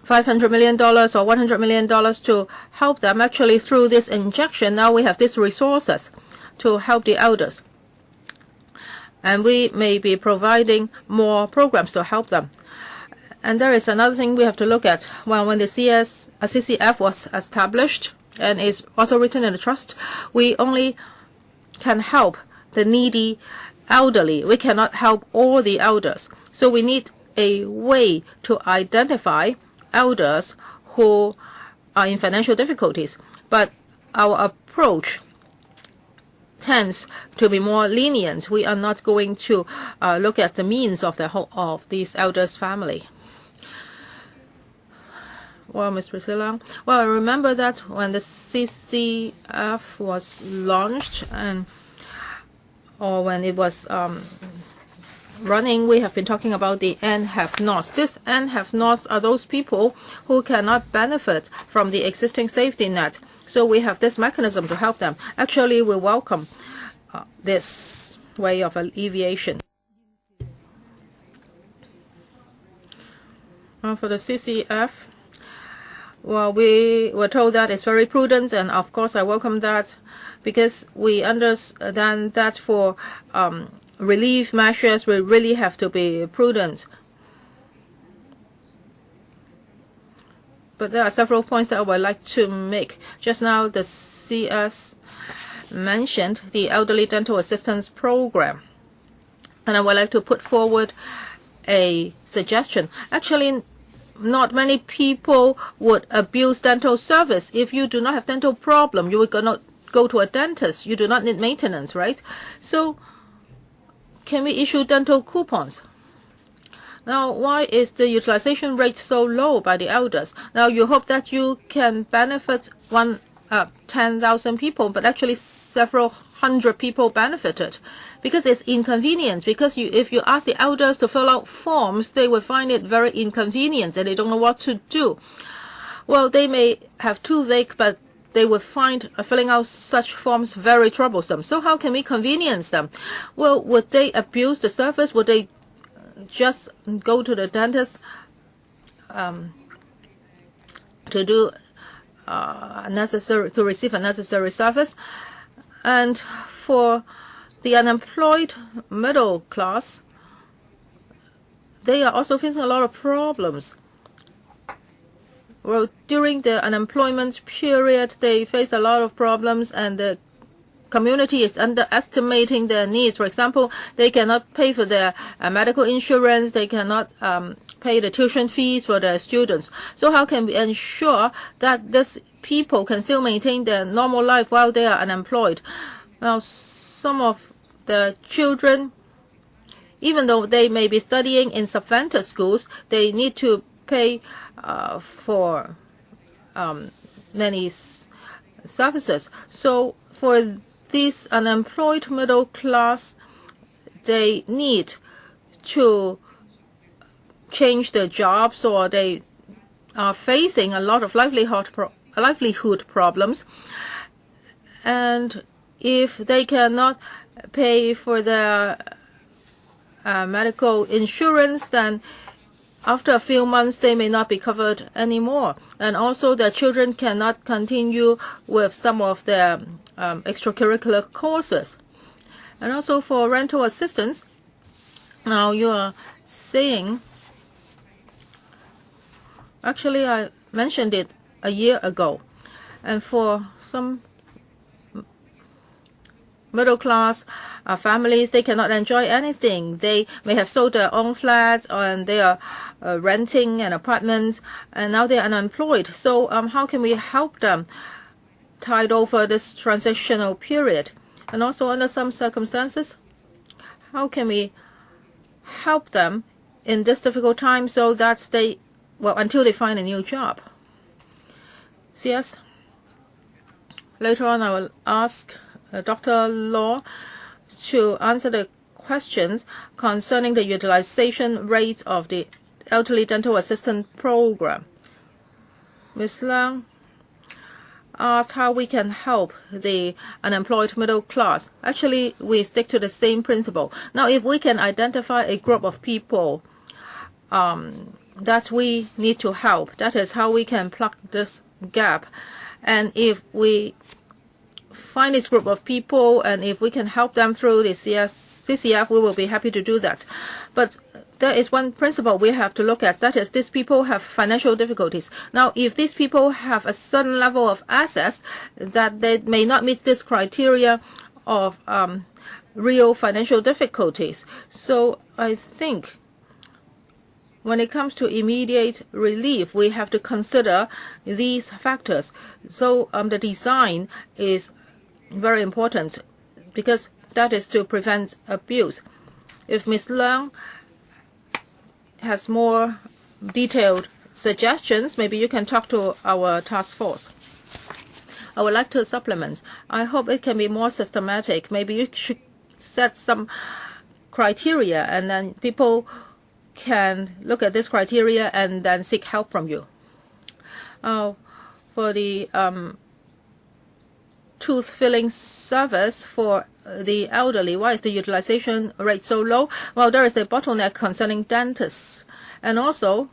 $500 million or $100 million to help them, actually through this injection, now we have these resources to help the elders. And we may be providing more programs to help them. And there is another thing we have to look at. Well, when the CCF was established and is also written in the trust, we only can help the needy elderly. We cannot help all the elders. So we need a way to identify elders who are in financial difficulties. But our approach tends to be more lenient. We are not going to look at the means of these elders' family. Well, Ms. Priscilla, well, I remember that when the CCF was launched or when it was running, we have been talking about the N-have-nots. These N-have-nots are those people who cannot benefit from the existing safety net. So we have this mechanism to help them. Actually, we welcome this way of alleviation. For the CCF, well, we were told that it's very prudent, and of course I welcome that because we understand that for relief measures, we really have to be prudent. But there are several points that I would like to make. Just now, the CS mentioned the Elderly Dental Assistance Program. And I would like to put forward a suggestion. Actually, not many people would abuse dental service. If you do not have dental problem, you will not go to a dentist. You do not need maintenance, right? So can we issue dental coupons? Now, why is the utilization rate so low by the elders? Now, you hope that you can benefit 10,000 people, but actually several hundred people benefited because it's inconvenient. Because if you ask the elders to fill out forms, they will find it very inconvenient and they don't know what to do. Well, they may have toothache, but they would find filling out such forms very troublesome. So how can we convenience them? Well, would they abuse the service? Would they just go to the dentist to do to receive a necessary service? And for the unemployed middle class, they are also facing a lot of problems. well, during the unemployment period, they face a lot of problems, and the community is underestimating their needs. For example, they cannot pay for their medical insurance, they cannot pay the tuition fees for their students. So how can we ensure that these people can still maintain their normal life while they are unemployed? Now, some of the children, even though they may be studying in subvented schools, they need to pay for many services. So for this unemployed middle class, they need to change their jobs, or they are facing a lot of livelihood problems. And if they cannot pay for their medical insurance, then after a few months they may not be covered anymore. And also their children cannot continue with some of their extracurricular courses. And also for rental assistance, now you are saying, actually I mentioned it a year ago, and for some middle class families, they cannot enjoy anything. They may have sold their own flats, and they are renting an apartment, and now they are unemployed. So how can we help them tide over this transitional period? And also under some circumstances, how can we help them in this difficult time so that they, well, until they find a new job? CS. Later on, I will ask Dr. Law to answer the questions concerning the utilization rate of the elderly dental assistant program. Ms. Leung asked how we can help the unemployed middle class. Actually, we stick to the same principle. Now, if we can identify a group of people that we need to help, that is how we can plug this gap. And if we find this group of people, and if we can help them through the CCF, we will be happy to do that. But there is one principle we have to look at, that is these people have financial difficulties. Now, if these people have a certain level of assets, that they may not meet this criteria of real financial difficulties. So I think when it comes to immediate relief, we have to consider these factors. So the design is very important, because that is to prevent abuse. If Ms. Leung has more detailed suggestions, maybe you can talk to our task force. I would like to supplement. I hope it can be more systematic. Maybe you should set some criteria, and then people can look at this criteria and then seek help from you. For the tooth filling service for the elderly, why is the utilization rate so low? Well, there is a bottleneck concerning dentists. And also,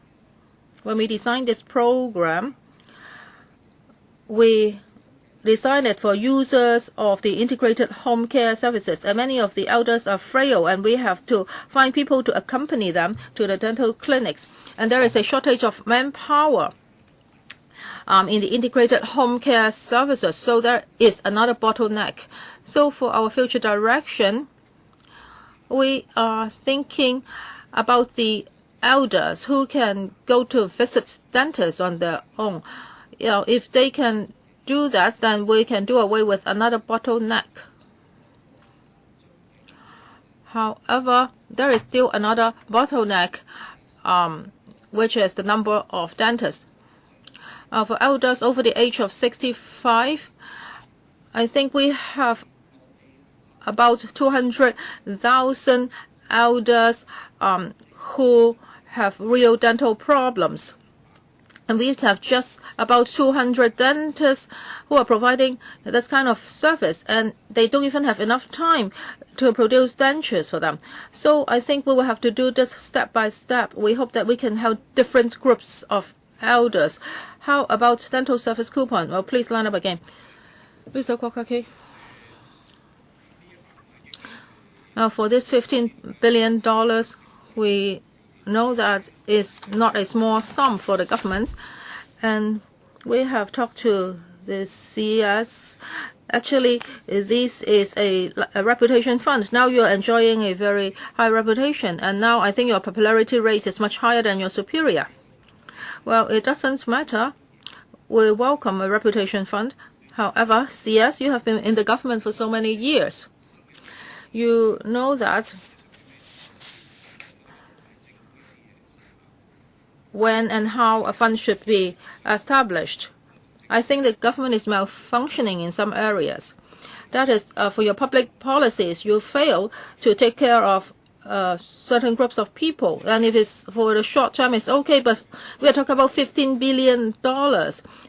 when we designed this program, we designed it for users of the integrated home care services. And many of the elders are frail, and we have to find people to accompany them to the dental clinics. And there is a shortage of manpower in the integrated home care services. So there is another bottleneck. So for our future direction, we are thinking about the elders who can go to visit dentists on their own. If they can do that, then we can do away with another bottleneck. However, there is still another bottleneck, which is the number of dentists. For elders over the age of 65, I think we have about 200,000 elders who have real dental problems. And we have just about 200 dentists who are providing this kind of service, and they don't even have enough time to produce dentures for them. So I think we will have to do this step by step. We hope that we can help different groups of elders. How about dental service coupon? Well, please line up again. Mr. Kwokake. For this $15 billion, we know that is not a small sum for the government. And we have talked to the CS. Actually, this is a reputation fund. Now you're enjoying a very high reputation, and now I think your popularity rate is much higher than your superior. Well, it doesn't matter. We welcome a reputation fund. However, CS, you have been in the government for so many years. You know that when and how a fund should be established. I think the government is malfunctioning in some areas. That is, for your public policies, you fail to take care of certain groups of people. And if it's for the short term, it's okay, but we are talking about $15 billion.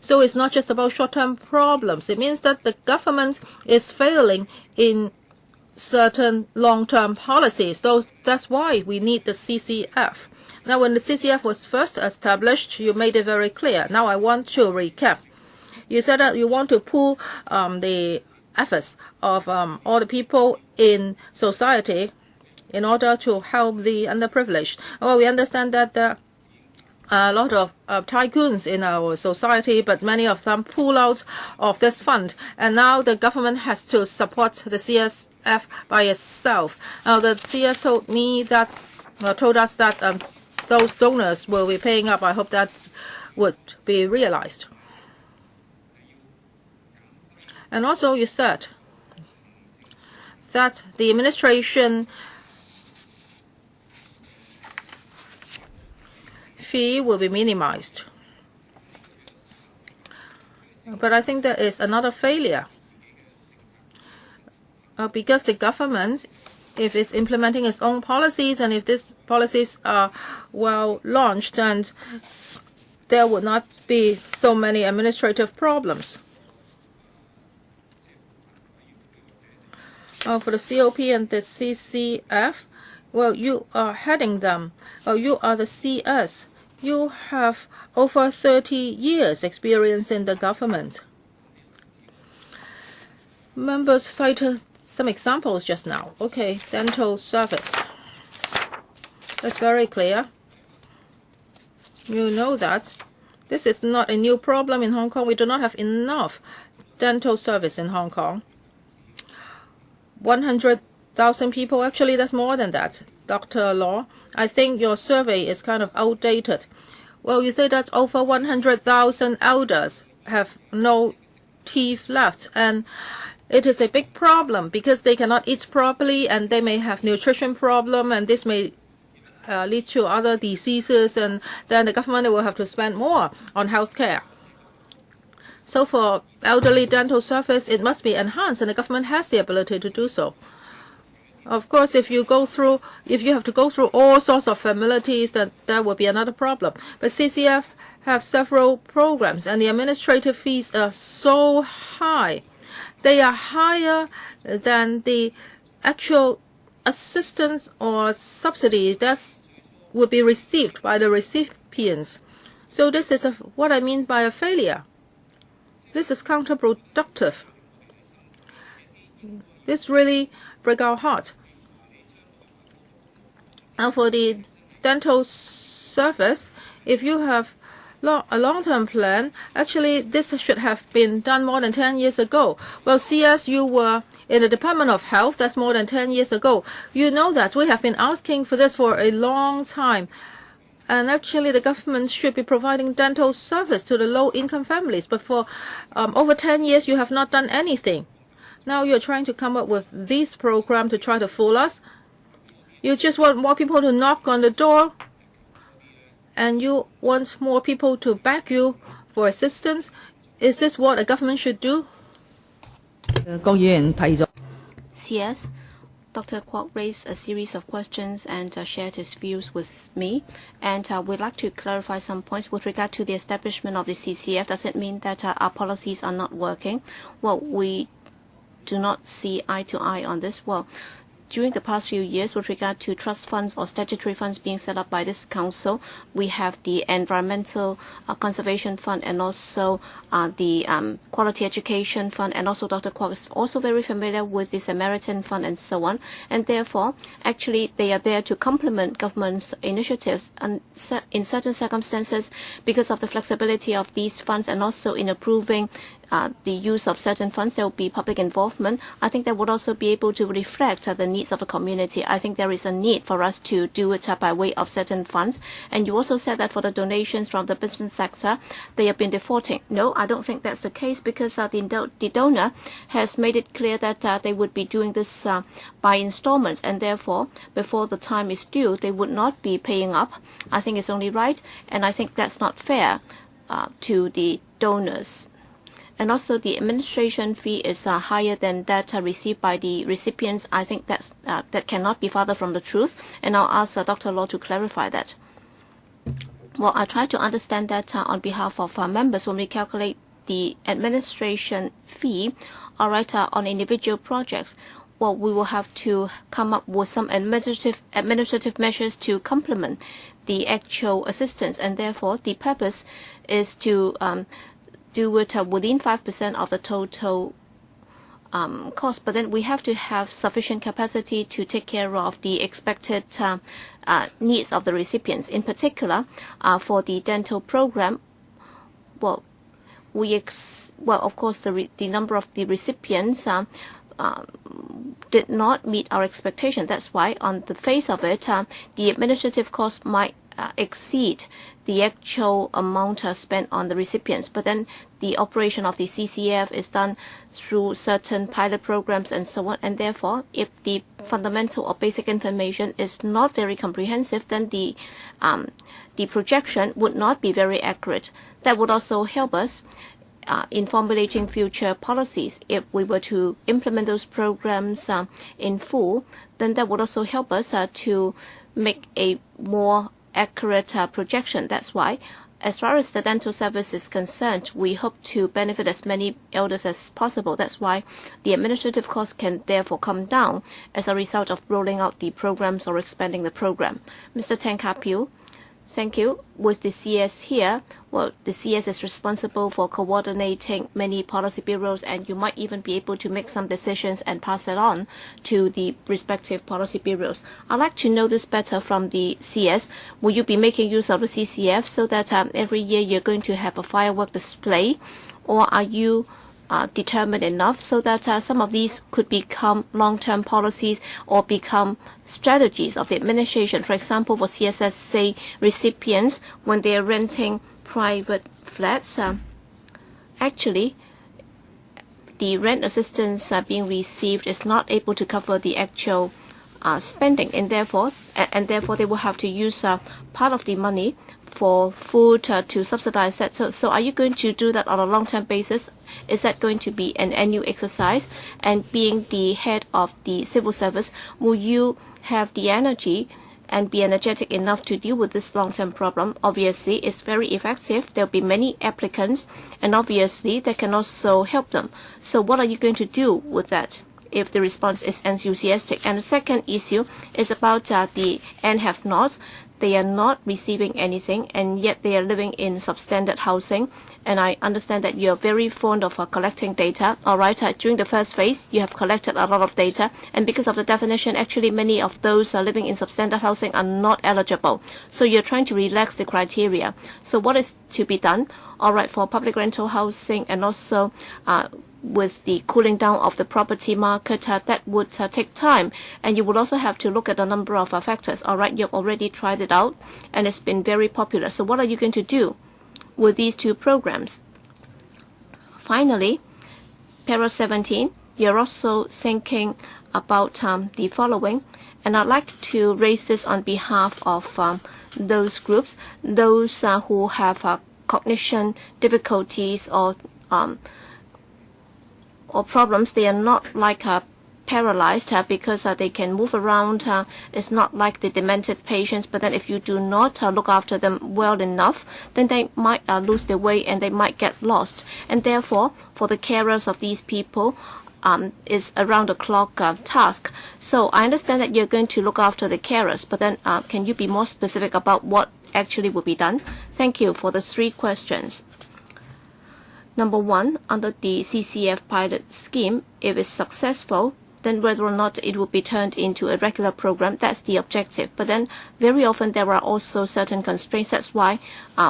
So it's not just about short-term problems. It means that the government is failing in certain long-term policies. That's why we need the CCF. Now, when the CCF was first established, you made it very clear. Now I want to recap. You said that you want to pool the efforts of all the people in society in order to help the underprivileged. Well, we understand that there are a lot of tycoons in our society, but many of them pull out of this fund. And now the government has to support the CSF by itself. Now, the CS told us that those donors will be paying up. I hope that would be realized. And also you said that the administration fee will be minimized. But I think there is another failure. Because the government, if it's implementing its own policies and if these policies are well launched, then there would not be so many administrative problems. For the COP and the CCF, well, you are heading them. You are the CS. You have over 30 years experience in the government. Members cited some examples just now. Okay, dental service. That's very clear. You know that this is not a new problem in Hong Kong. We do not have enough dental service in Hong Kong. 100,000 people, actually that's more than that. Dr. Law, I think your survey is kind of outdated. Well, you say that over 100,000 elders have no teeth left, and it is a big problem because they cannot eat properly and they may have nutrition problem, and this may lead to other diseases, and then the government will have to spend more on health care. So for elderly dental service, it must be enhanced, and the government has the ability to do so. Of course, if you have to go through all sorts of formalities, then that would be another problem. But CCF have several programs, and the administrative fees are so high. They are higher than the actual assistance or subsidy that would be received by the recipients. So this is what I mean by a failure. This is counterproductive. This really breaks our heart. Now for the dental service, if you have a long-term plan, actually this should have been done more than 10 years ago. Well, CS, you were in the Department of Health, that's more than 10 years ago. You know that we have been asking for this for a long time. And actually, the government should be providing dental service to the low-income families. But for over 10 years, you have not done anything. Now you're trying to come up with this program to try to fool us. You just want more people to knock on the door, and you want more people to back you for assistance. Is this what a government should do? CS, Dr. Kwok raised a series of questions and shared his views with me. And we'd like to clarify some points with regard to the establishment of the CCF. Does it mean that our policies are not working? Well, we do not see eye to eye on this. Well, during the past few years, with regard to trust funds or statutory funds being set up by this council, we have the Environmental Conservation Fund and also the Quality Education Fund, and also Dr. Kwok is also very familiar with the Samaritan Fund and so on. And therefore, actually, they are there to complement government's initiatives and in certain circumstances because of the flexibility of these funds and also in approving the use of certain funds, there will be public involvement. I think that would also be able to reflect the needs of the community. I think there is a need for us to do it by way of certain funds. And you also said that for the donations from the business sector, they have been defaulting. No, I don't think that's the case because the donor has made it clear that they would be doing this by installments, and therefore, before the time is due, they would not be paying up. I think it's only right, and I think that's not fair to the donors. And also the administration fee is higher than that received by the recipients. I think that cannot be farther from the truth. And I'll ask Dr. Law to clarify that. Well, I try to understand that on behalf of our members when we calculate the administration fee, all right, on individual projects. Well, we will have to come up with some administrative measures to complement the actual assistance, and therefore the purpose is to do it within 5% of the total cost. But then we have to have sufficient capacity to take care of the expected needs of the recipients. In particular, for the dental program, well, of course, the number of the recipients did not meet our expectation. That's why, on the face of it, the administrative cost might exceed the actual amount spent on the recipients. But then the operation of the CCF is done through certain pilot programs and so on. And therefore, if the fundamental or basic information is not very comprehensive, then the projection would not be very accurate. That would also help us in formulating future policies. If we were to implement those programs in full, then that would also help us to make a more accurate projection. That's why, as far as the dental service is concerned, we hope to benefit as many elders as possible. That's why the administrative costs can therefore come down as a result of rolling out the programs or expanding the program. Mr. Tang Ka-piu, thank you. With the CS here, well, the CS is responsible for coordinating many policy bureaus, and you might even be able to make some decisions and pass it on to the respective policy bureaus. I'd like to know this better from the CS. Will you be making use of the CCF so that every year you're going to have a firework display, or are you determined enough so that some of these could become long-term policies or become strategies of the administration? For example, for CSSA recipients, when they are renting private flats, actually the rent assistance being received is not able to cover the actual spending, and therefore they will have to use part of the money for food to subsidize that. So are you going to do that on a long-term basis? Is that going to be an annual exercise? And being the head of the civil service, will you have the energy and be energetic enough to deal with this long-term problem? Obviously, it's very effective. There'll be many applicants, and obviously that can also help them. So what are you going to do with that if the response is enthusiastic? And the second issue is about the have-nots. They are not receiving anything, and yet they are living in substandard housing. And I understand that you are very fond of collecting data. All right, during the first phase, you have collected a lot of data, and because of the definition, actually many of those living in substandard housing are not eligible. So you're trying to relax the criteria. So what is to be done? All right, for public rental housing and also with the cooling down of the property market, that would take time, and you will also have to look at a number of factors. All right, you've already tried it out, and it's been very popular. So what are you going to do with these two programs? Finally, Para 17, you're also thinking about the following, and I'd like to raise this on behalf of those groups, those who have cognition difficulties or problems. They are not like paralyzed because they can move around. It's not like the demented patients, but then if you do not look after them well enough, then they might lose their way and they might get lost. And therefore, for the carers of these people, is around-the-clock task. So I understand that you're going to look after the carers, but then can you be more specific about what actually will be done? Thank you for the 3 questions. Number 1, under the CCF pilot scheme, if it's successful, then whether or not it will be turned into a regular program, that's the objective. But then very often there are also certain constraints. That's why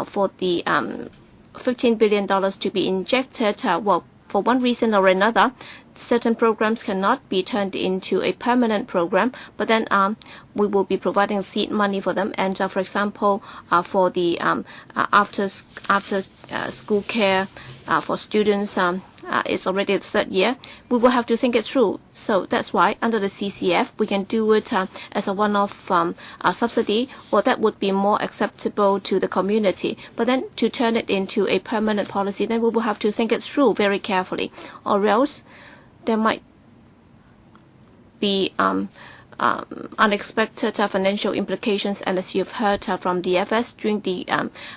for the $15 billion to be injected, well, for one reason or another, certain programs cannot be turned into a permanent program, but then we will be providing seed money for them. And for example, for the after school care for students, it's already the 3rd year. We will have to think it through. So that's why under the CCF, we can do it as a one-off subsidy, or that would be more acceptable to the community. But then to turn it into a permanent policy, then we will have to think it through very carefully, or else there might be unexpected financial implications. And as you've heard from the FS during the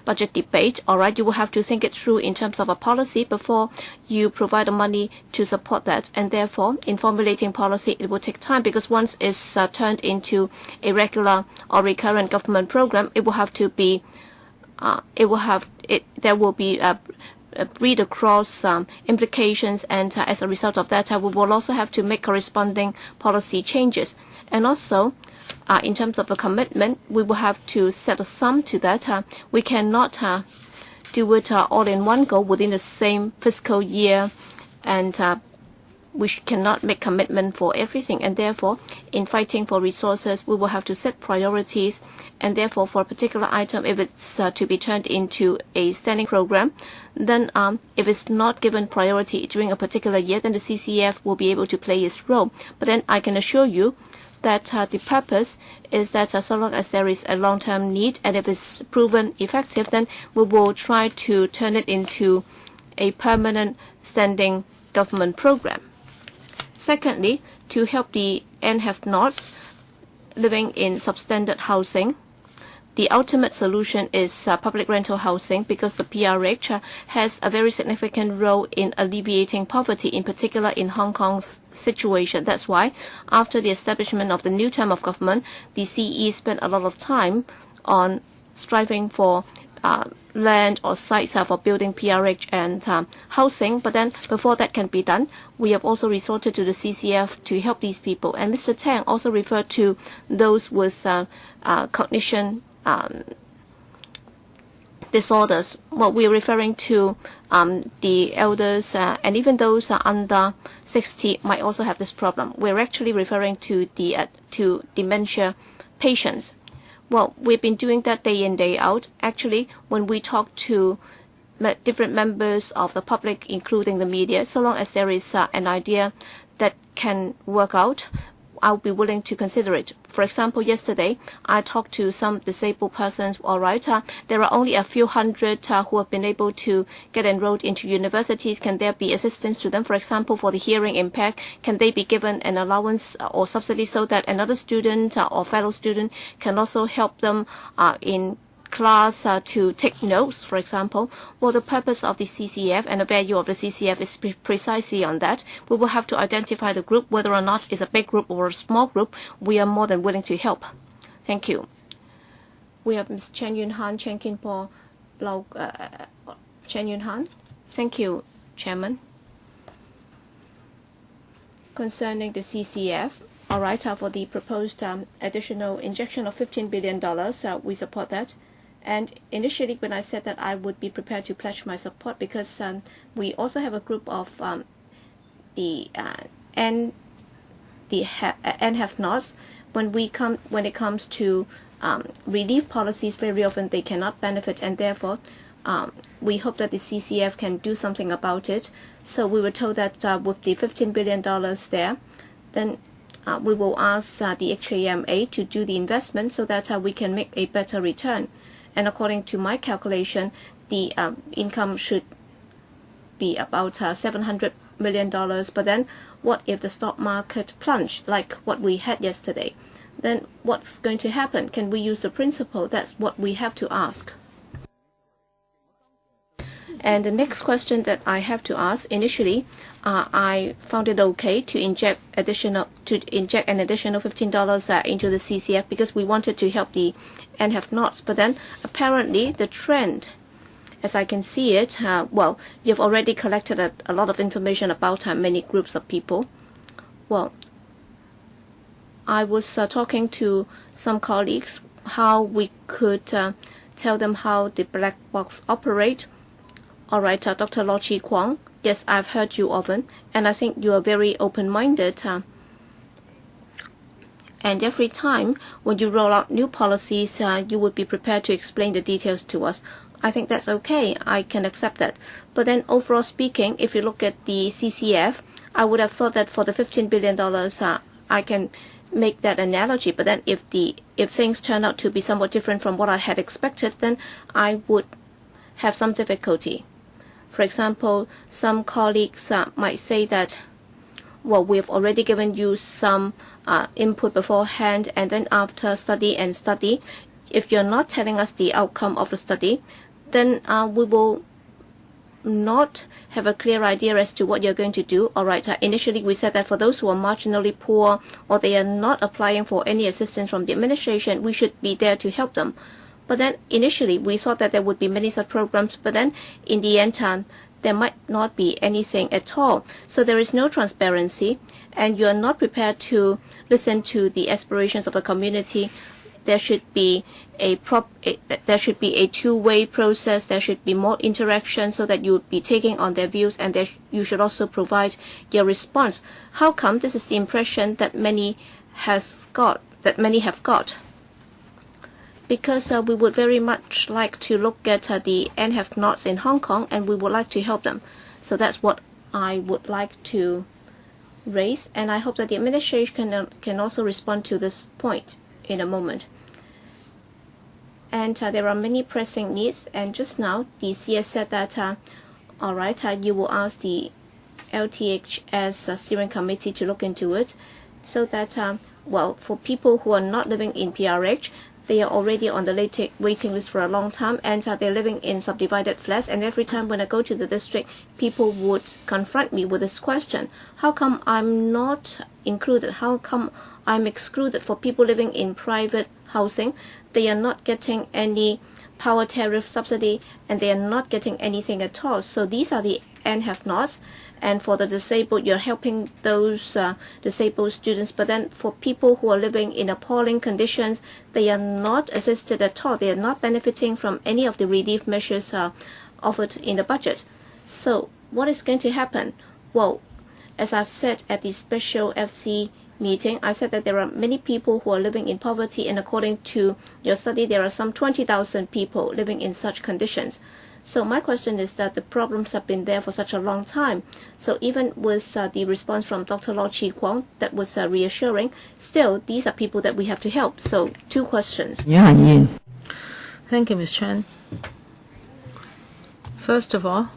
budget debate, all right, you will have to think it through in terms of a policy before you provide the money to support that. And therefore, in formulating policy, it will take time, because once it's turned into a regular or recurrent government program, it will have to be, there will be read across implications, and as a result of that, we will also have to make corresponding policy changes. And also, in terms of a commitment, we will have to set a sum to that. We cannot do it all in one go within the same fiscal year, and we cannot make commitment for everything. And therefore, in fighting for resources, we will have to set priorities. And therefore, for a particular item, if it's to be turned into a standing program, then if it's not given priority during a particular year, then the CCF will be able to play its role. But then I can assure you that the purpose is that so long as there is a long-term need, and if it's proven effective, then we will try to turn it into a permanent standing government program. Secondly, to help the have-nots living in substandard housing, the ultimate solution is public rental housing, because the PRH has a very significant role in alleviating poverty, in particular in Hong Kong's situation. That's why, after the establishment of the new term of government, the CE spent a lot of time on striving for land or sites for building PRH and housing. But then before that can be done, we have also resorted to the CCF to help these people. And Mr. Tang also referred to those with cognition disorders. What we're referring to, the elders and even those under 60 might also have this problem. We're actually referring to the to dementia patients. Well, we've been doing that day in, day out. Actually, when we talk to different members of the public, including the media, so long as there is an idea that can work out, I'll be willing to consider it. For example, yesterday, I talked to some disabled persons. All right, there are only a few hundred who have been able to get enrolled into universities. Can there be assistance to them? For example, for the hearing impaired, can they be given an allowance or subsidy so that another student or fellow student can also help them in class to take notes, for example? Well, the purpose of the CCF and the value of the CCF is precisely on that. We will have to identify the group, whether or not it's a big group or a small group. We are more than willing to help. Thank you. We have Ms. Chen Yun Han, Chen Kin Po, Chen Yun Han. Thank you, Chairman. Concerning the CCF, all right, for the proposed additional injection of $15 billion, we support that. And initially, when I said that I would be prepared to pledge my support, because we also have a group of the have-nots. When it comes to relief policies, very often they cannot benefit, and therefore we hope that the CCF can do something about it. So we were told that with the $15 billion there, then we will ask the HKMA to do the investment so that we can make a better return. And according to my calculation, the income should be about $700 million. But then what if the stock market plunged like what we had yesterday? Then what's going to happen? Can we use the principle? That's what we have to ask. And the next question that I have to ask, initially, I found it okay to inject an additional $15 into the CCF because we wanted to help the and have-nots. But then apparently the trend, as I can see it, well, you've already collected a lot of information about many groups of people. Well, I was talking to some colleagues how we could tell them how the black box operate. All right, Dr. Lo Chi Kwong, yes, I've heard you often, and I think you are very open-minded. And every time when you roll out new policies, you would be prepared to explain the details to us. I think that's okay. I can accept that. But then overall speaking, if you look at the CCF, I would have thought that for the $15 billion, I can make that analogy. But then if things turn out to be somewhat different from what I had expected, then I would have some difficulty. For example, some colleagues might say that, well, we've already given you some input beforehand, and then after study, if you're not telling us the outcome of the study, then we will not have a clear idea as to what you're going to do. All right, initially we said that for those who are marginally poor or they are not applying for any assistance from the administration, we should be there to help them. But then initially we thought that there would be many such programs, but then in the end there might not be anything at all. So there is no transparency, and you are not prepared to listen to the aspirations of the community. There should be a two-way process. There should be more interaction so that you would be taking on their views, and you should also provide your response. How come this is the impression that many have got? Because we would very much like to look at the and have-nots in Hong Kong, and we would like to help them. So that's what I would like to raise, and I hope that the administration can also respond to this point in a moment. And there are many pressing needs, and just now the CS said that, all right, you will ask the LTHS steering committee to look into it, so that, well, for people who are not living in PRH, they are already on the waiting list for a long time, and they're living in subdivided flats. And every time when I go to the district, people would confront me with this question: how come I'm not included? How come I'm excluded? For people living in private housing, they are not getting any power tariff subsidy, and they are not getting anything at all. So these are the and have-nots. And for the disabled, you're helping those disabled students. But then for people who are living in appalling conditions, they are not assisted at all. They are not benefiting from any of the relief measures offered in the budget. So what is going to happen? Well, as I've said at the special FC meeting, I said that there are many people who are living in poverty, and according to your study, there are some 20,000 people living in such conditions. So my question is that the problems have been there for such a long time. So even with the response from Dr. Lo Chi Kwong that was reassuring, still these are people that we have to help. So two questions. Thank you, Ms. Chen. First of all,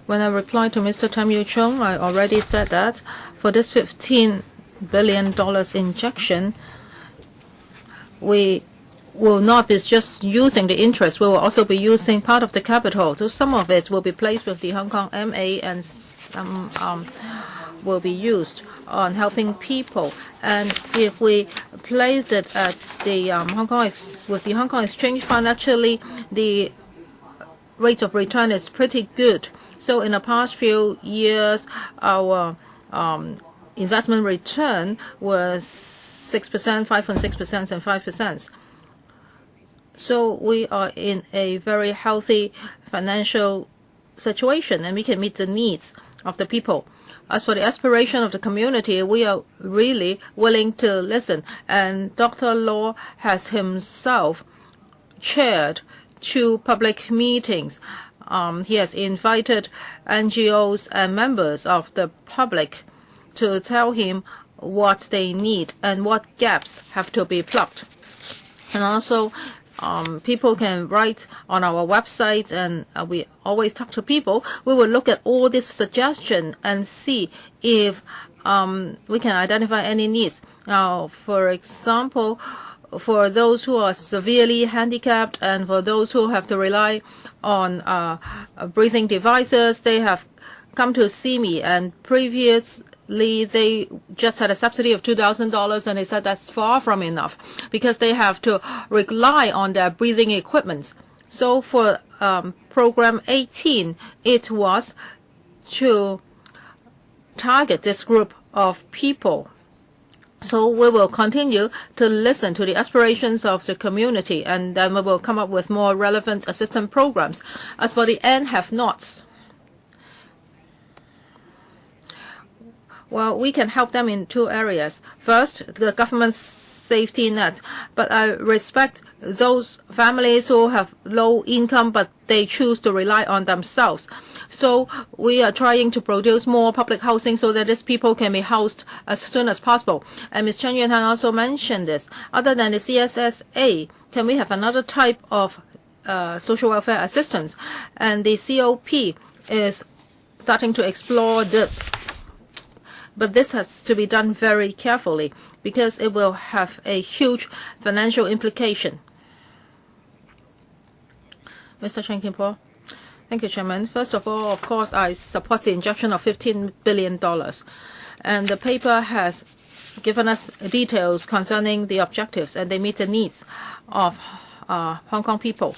when I replied to Mr. Tam Yu Chung, I already said that for this $15 billion injection, we will not be just using the interest. We will also be using part of the capital. So some of it will be placed with the Hong Kong MA, and some will be used on helping people. And if we place it at the with the Hong Kong Exchange Fund, actually the rate of return is pretty good. So in the past few years, our investment return was 6%, 5.6%, and 5%. So we are in a very healthy financial situation, and we can meet the needs of the people. As for the aspiration of the community, we are really willing to listen. And Dr. Law has himself chaired 2 public meetings. He has invited NGOs and members of the public to tell him what they need and what gaps have to be plugged. And also, people can write on our website, and we always talk to people. We will look at all these suggestions and see if we can identify any needs. Now, for example, for those who are severely handicapped and for those who have to rely on breathing devices, they have come to see me, and previously they just had a subsidy of $2,000, and they said that's far from enough because they have to rely on their breathing equipment. So for program 18, it was to target this group of people. So we will continue to listen to the aspirations of the community, and then we will come up with more relevant assistance programs. As for the have-nots, well, we can help them in two areas. First, the government safety net. But I respect those families who have low income, but they choose to rely on themselves. So we are trying to produce more public housing so that these people can be housed as soon as possible. And Ms. Chen Yuan also mentioned this. Other than the CSSA, can we have another type of social welfare assistance? And the COP is starting to explore this. But this has to be done very carefully because it will have a huge financial implication. Mr. Chen Kin-po. Thank you, Chairman. First of all, of course, I support the injection of $15 billion. And the paper has given us details concerning the objectives, and they meet the needs of Hong Kong people.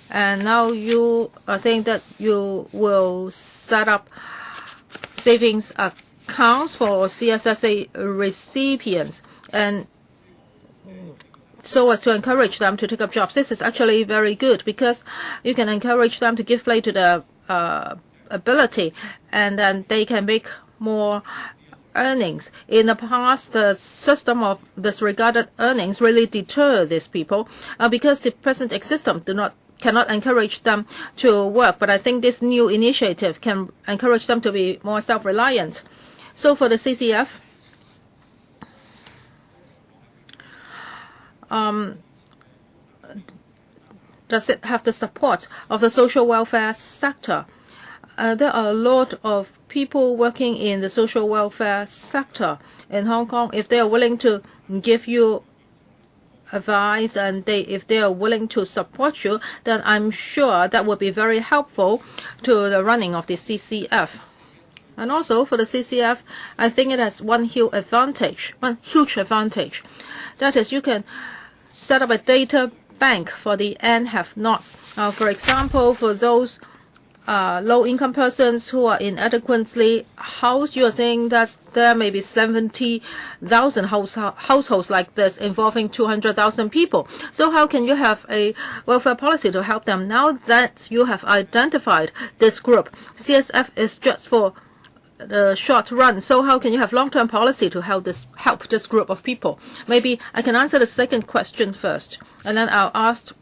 And now you are saying that you will set up savings accounts for CSSA recipients, and so as to encourage them to take up jobs. This is actually very good because you can encourage them to give play to their ability, and then they can make more earnings. In the past, the system of disregarded earnings really deter these people because the present system cannot encourage them to work. But I think this new initiative can encourage them to be more self-reliant. So for the CCF, does it have the support of the social welfare sector? There are a lot of people working in the social welfare sector in Hong Kong. If they are willing to give you advice and if they are willing to support you, then I'm sure that would be very helpful to the running of the CCF. And also for the CCF, I think it has one huge advantage. That is, you can set up a data bank for the have-nots. For example, for those low-income persons who are inadequately housed, you are saying that there may be 70,000 households like this involving 200,000 people. So how can you have a welfare policy to help them? Now that you have identified this group, CSF is just for the short run. So how can you have long-term policy to help this group of people? Maybe I can answer the second question first, and then I'll ask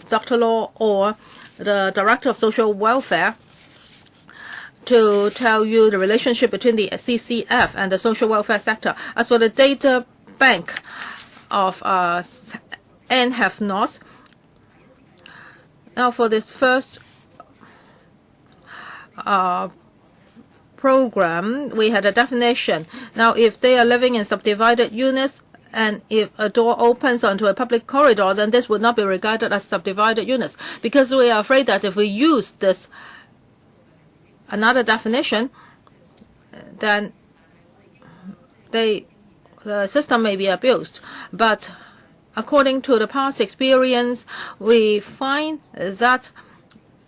Dr. Law or the Director of Social Welfare to tell you the relationship between the CCF and the social welfare sector. As for the data bank of have-nots, now for this first program, we had a definition. Now, if they are living in subdivided units, and if a door opens onto a public corridor, then this would not be regarded as subdivided units, because we are afraid that if we use this another definition, then the system may be abused. But according to the past experience, we find that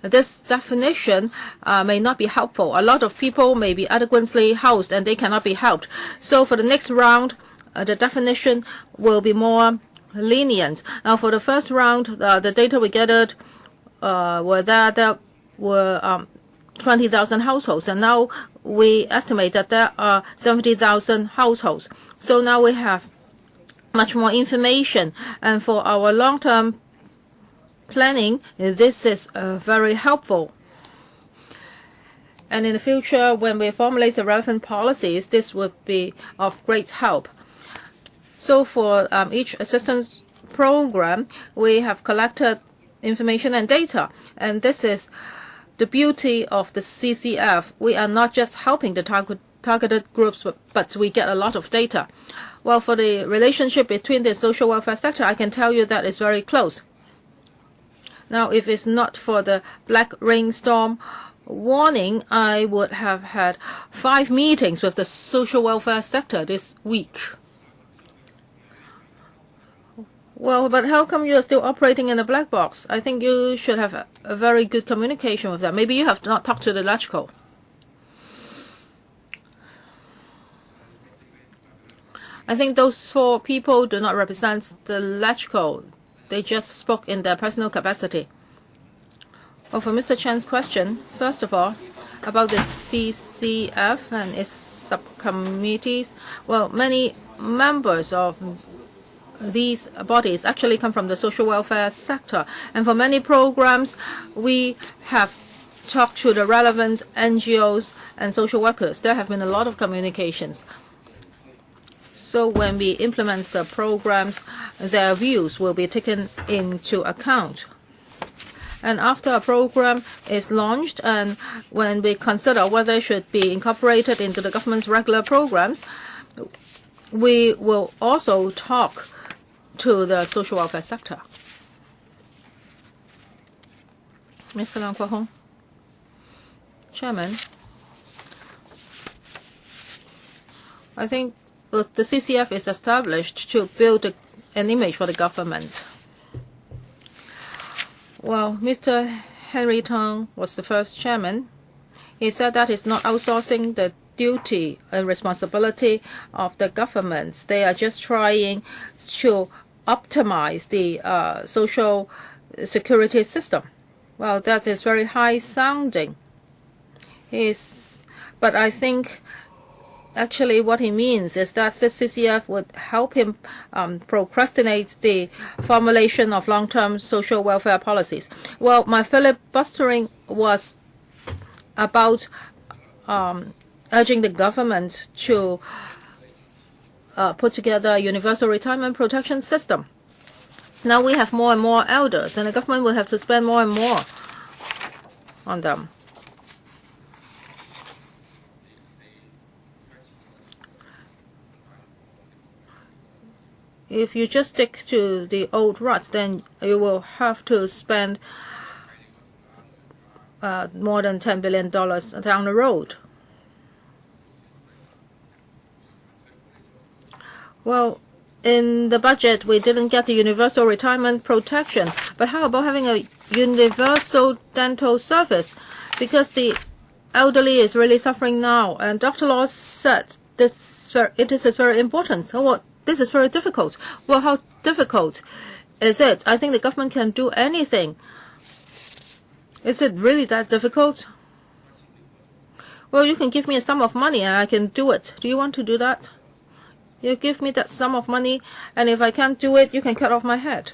this definition may not be helpful. A lot of people may be adequately housed and they cannot be helped. So for the next round, the definition will be more lenient. Now for the first round, the data we gathered were that there were 20,000 households, and now we estimate that there are 70,000 households. So now we have much more information, and for our long-term planning, this is very helpful. And in the future, when we formulate the relevant policies, this would be of great help. So for each assistance program, we have collected information and data, and this is the beauty of the CCF. We are not just helping the targeted groups, but we get a lot of data. Well, for the relationship between the social welfare sector, I can tell you that it's very close. Now, if it's not for the black rainstorm warning, I would have had 5 meetings with the social welfare sector this week. Well, but how come you are still operating in a black box? I think you should have a very good communication with them. Maybe you have not talked to the LegCo. I think those 4 people do not represent the LegCo. They just spoke in their personal capacity. Well, for Mr. Chen's question, first of all, about the CCF and its subcommittees, well, many members of these bodies actually come from the social welfare sector. And for many programs, we have talked to the relevant NGOs and social workers. There have been a lot of communications. So when we implement the programs, their views will be taken into account. And after a program is launched, and when we consider whether it should be incorporated into the government's regular programs, we will also talk to the social welfare sector. Mr. Leung Kwok-hong, Chairman, I think the CCF is established to build an image for the government. Well, Mr. Henry Tang was the first chairman. He said that it's not outsourcing the duty and responsibility of the governments. They are just trying to optimize the social security system. Well, that is very high sounding. But I think actually what he means is that the CCF would help him procrastinate the formulation of long-term social welfare policies. Well, my filibustering was about urging the government to put together a universal retirement protection system. Now we have more and more elders, and the government will have to spend more and more on them. If you just stick to the old ruts, then you will have to spend more than $10 billion down the road. Well, in the budget, we didn't get the universal retirement protection. But how about having a universal dental service? Because the elderly is really suffering now. And Dr. Law said it is very important. Oh, well, this is very difficult. Well, how difficult is it? I think the government can do anything. Is it really that difficult? Well, you can give me a sum of money and I can do it. Do you want to do that? You give me that sum of money, and if I can't do it, you can cut off my head.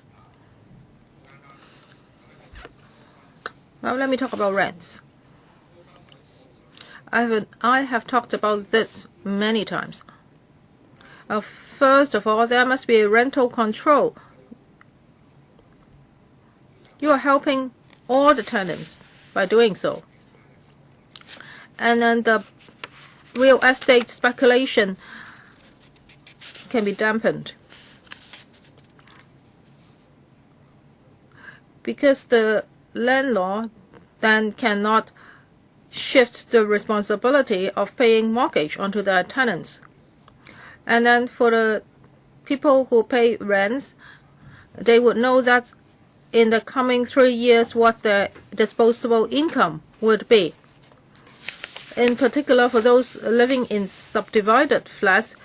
Now let me talk about rents. I have talked about this many times. First of all, there must be a rental control. You are helping all the tenants by doing so. And then the real estate speculation can be dampened. Because the landlord then cannot shift the responsibility of paying mortgage onto their tenants. And then for the people who pay rents, they would know that in the coming 3 years what their disposable income would be. In particular, for those living in subdivided flats,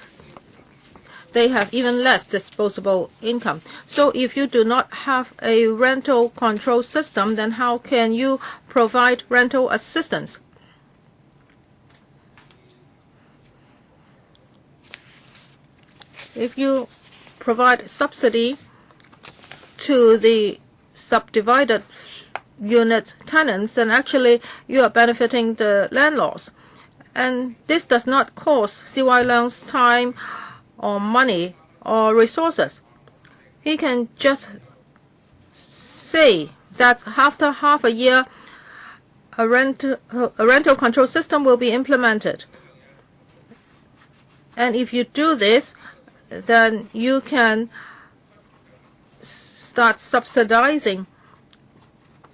they have even less disposable income. So if you do not have a rental control system, then how can you provide rental assistance? If you provide subsidy to the subdivided unit tenants, then actually you are benefiting the landlords. And this does not cost CY Leung's time or money or resources. He can just say that after half a year, a rental control system will be implemented. And if you do this, then you can start subsidizing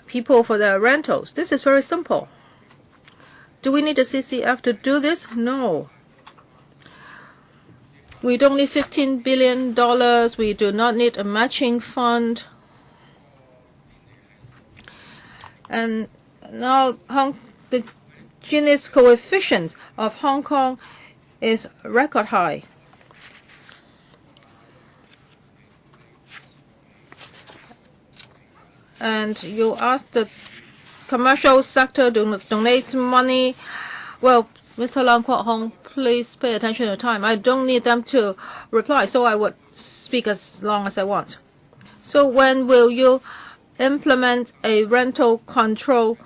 people for their rentals. This is very simple. Do we need a CCF to do this? No. We don't need $15 billion. We do not need a matching fund. And now the Gini coefficient of Hong Kong is record high. And you ask the commercial sector to donate money. Well, Mr. Lam Kwok Hong, please pay attention to time. I don't need them to reply, so I would speak as long as I want. So when will you implement a rental control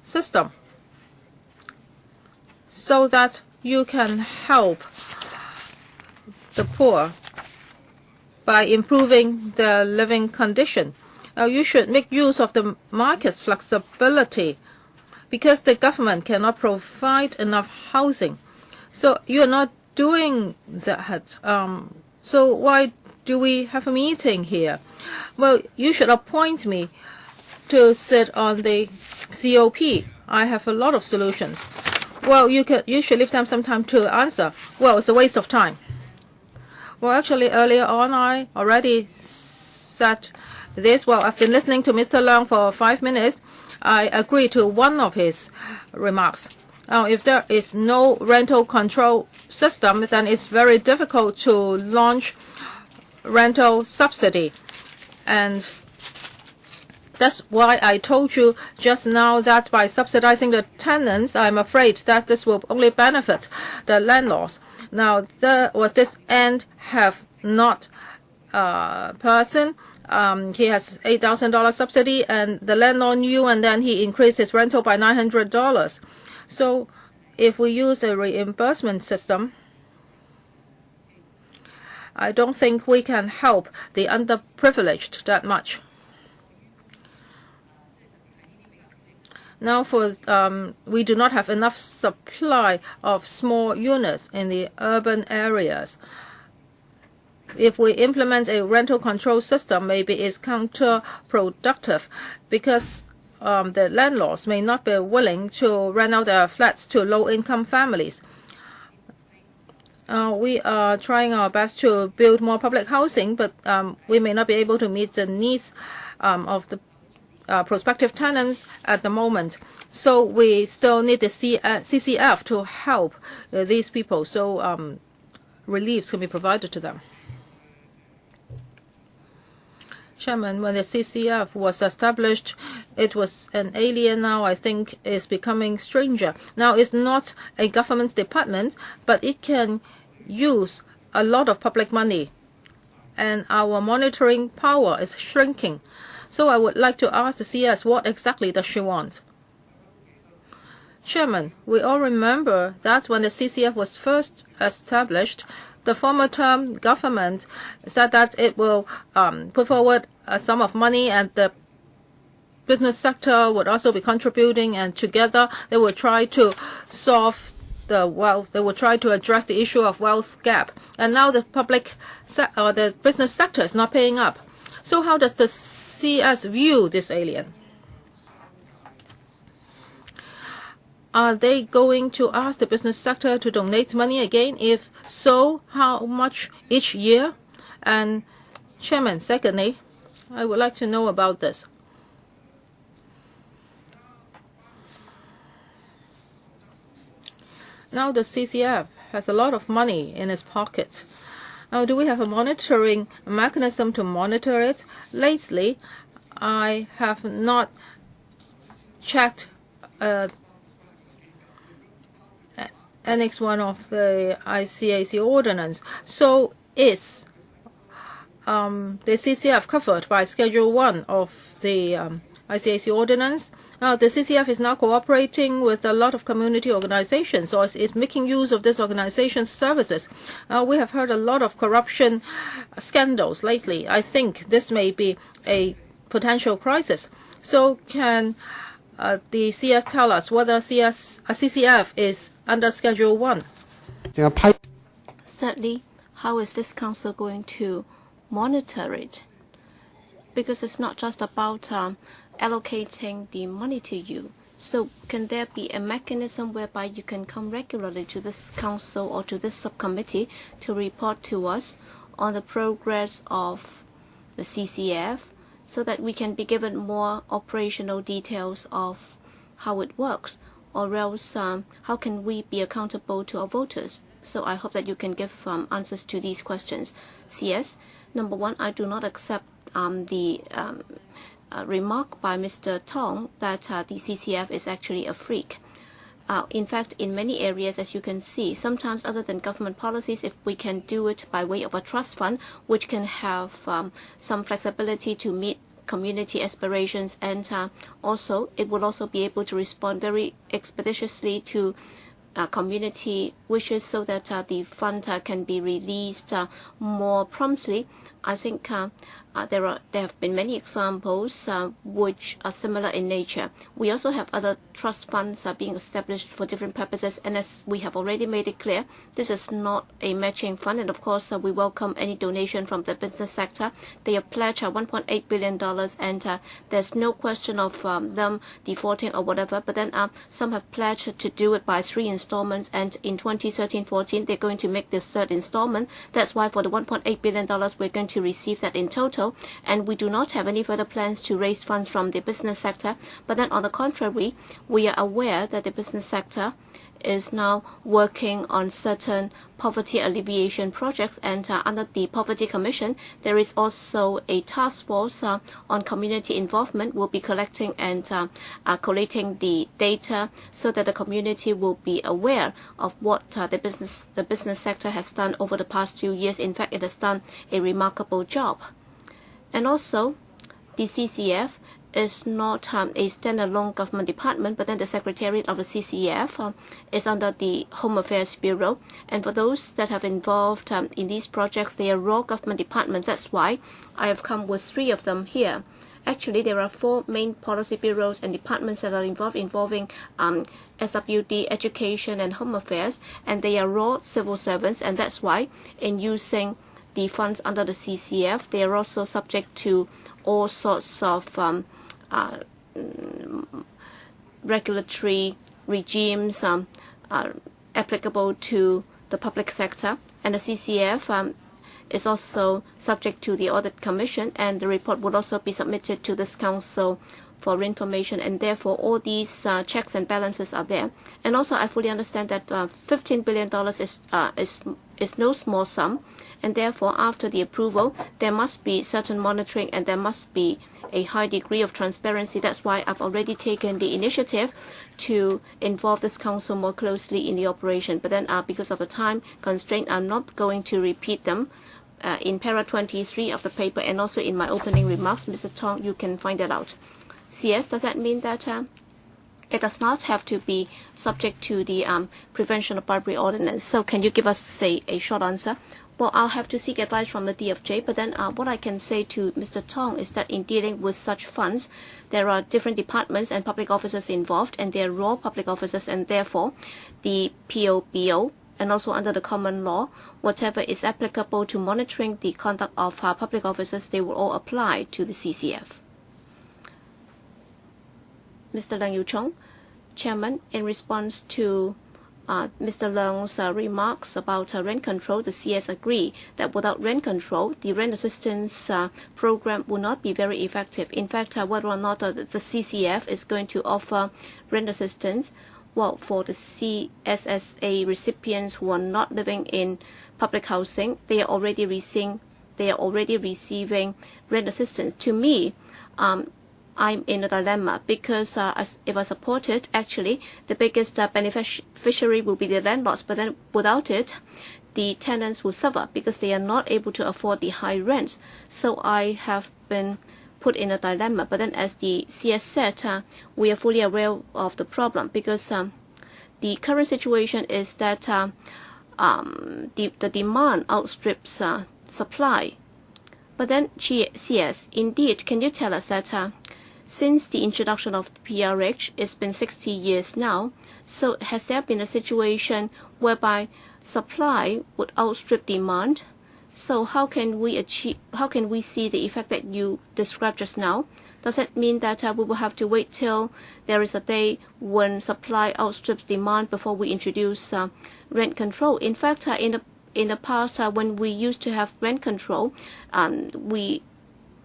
system so that you can help the poor by improving their living condition? You should make use of the market's flexibility because the government cannot provide enough housing. So you're not doing that. So why do we have a meeting here? Well, you should appoint me to sit on the COP. I have a lot of solutions. Well, you should leave them some time to answer. Well, it's a waste of time. Well, actually, earlier on, I already said this. Well, I've been listening to Mr. Leung for 5 minutes. I agree to one of his remarks. If there is no rental control system, then it's very difficult to launch rental subsidy. And that's why I told you just now that by subsidizing the tenants, I'm afraid that this will only benefit the landlords. Now, this end have not person. He has $8,000 subsidy, and the landlord knew, and then he increased his rental by $900. So if we use a reimbursement system, I don't think we can help the underprivileged that much. Now, we do not have enough supply of small units in the urban areas. If we implement a rental control system, maybe it's counterproductive because the landlords may not be willing to rent out their flats to low-income families. We are trying our best to build more public housing, but we may not be able to meet the needs of the prospective tenants at the moment. So we still need the CCF to help these people, so reliefs can be provided to them. Chairman, when the CCF was established, it was an alien. Now I think it's becoming stranger. Now it's not a government department, but it can use a lot of public money, and our monitoring power is shrinking. So I would like to ask the CS, what exactly does she want? Chairman, we all remember that when the CCF was first established, the former term government said that it will put forward a sum of money, and the business sector would also be contributing, and together they will try to solve the wealth. They will try to address the issue of wealth gap. And now the the business sector is not paying up. So how does the CS view this alien? Are they going to ask the business sector to donate money again? If so, how much each year? And Chairman, secondly, I would like to know about this. Now the CCF has a lot of money in its pocket. Now, do we have a monitoring mechanism to monitor it? Lately, I have not checked Annex 1 of the ICAC ordinance. So is the CCF covered by Schedule 1 of the ICAC ordinance? The CCF is now cooperating with a lot of community organizations, or is making use of this organization's services. We have heard a lot of corruption scandals lately. I think this may be a potential crisis. So can the CS tell us whether CCF is under Schedule 1? Certainly, how is this council going to monitor it? Because it's not just about allocating the money to you. So can there be a mechanism whereby you can come regularly to this council or to this subcommittee to report to us on the progress of the CCF so that we can be given more operational details of how it works? Or else, how can we be accountable to our voters? So I hope that you can give answers to these questions. CS, number one, I do not accept the remark by Mr. Tong that the CCF is actually a freak. In fact, in many areas, as you can see, sometimes other than government policies, if we can do it by way of a trust fund, which can have some flexibility to meet community aspirations, and also it will also be able to respond very expeditiously to community wishes so that the fund can be released more promptly. I think there have been many examples which are similar in nature. We also have other trust funds being established for different purposes, and as we have already made it clear, this is not a matching fund, and of course we welcome any donation from the business sector. They have pledged $1.8 billion, and there's no question of them defaulting or whatever, but then some have pledged to do it by 3 installments, and in 2013-14 they're going to make the 3rd installment. That's why for the $1.8 billion we're going to receive that in total, and we do not have any further plans to raise funds from the business sector. But then on the contrary, we are aware that the business sector is now working on certain poverty alleviation projects, and under the Poverty Commission there is also a task force on community involvement. We'll be collecting and collating the data so that the community will be aware of what the business sector has done over the past few years. In fact, it has done a remarkable job. And also, the CCF is not a standalone government department, but then the Secretariat of the CCF is under the Home Affairs Bureau. And for those that have involved in these projects, they are raw government departments. That's why I have come with 3 of them here. Actually, there are 4 main policy bureaus and departments that are involving SWD, Education, and Home Affairs, and they are raw civil servants, and that's why in using the funds under the CCF, they are also subject to all sorts of regulatory regimes applicable to the public sector, and the CCF is also subject to the Audit Commission, and the report would also be submitted to this council for information, and therefore all these checks and balances are there. And also I fully understand that $15 billion is no small sum, and therefore after the approval there must be certain monitoring and there must be a high degree of transparency. That's why I've already taken the initiative to involve this council more closely in the operation. But then because of the time constraint, I'm not going to repeat them. In para 23 of the paper and also in my opening remarks, Mr. Tong, you can find that out. CS, does that mean that it does not have to be subject to the Prevention of Bribery Ordinance? So can you give us, say, a short answer? Well, I'll have to seek advice from the DFJ, but then what I can say to Mr. Tong is that in dealing with such funds, there are different departments and public officers involved, and they're raw public officers, and therefore the POBO, and also under the common law, whatever is applicable to monitoring the conduct of public officers, they will all apply to the CCF. Mr. Leung Yiu-chung, Chairman, in response to Mr. Leung's remarks about rent control, the CS agree that without rent control, the rent assistance program will not be very effective. In fact, whether or not the CCF is going to offer rent assistance, well, for the CSSA recipients who are not living in public housing, they are already receiving rent assistance. To me, I'm in a dilemma because if I support it, actually, the biggest beneficiary will be the landlords. But then without it, the tenants will suffer because they are not able to afford the high rents. So I have been put in a dilemma. But then as the CS said, we are fully aware of the problem because the current situation is that the demand outstrips supply. But then CS, indeed, can you tell us that since the introduction of PRH, it's been 60 years now, so has there been a situation whereby supply would outstrip demand. So how can we see the effect that you described just now? Does that mean that we will have to wait till there is a day when supply outstrips demand before we introduce rent control? In fact, in the past, when we used to have rent control, we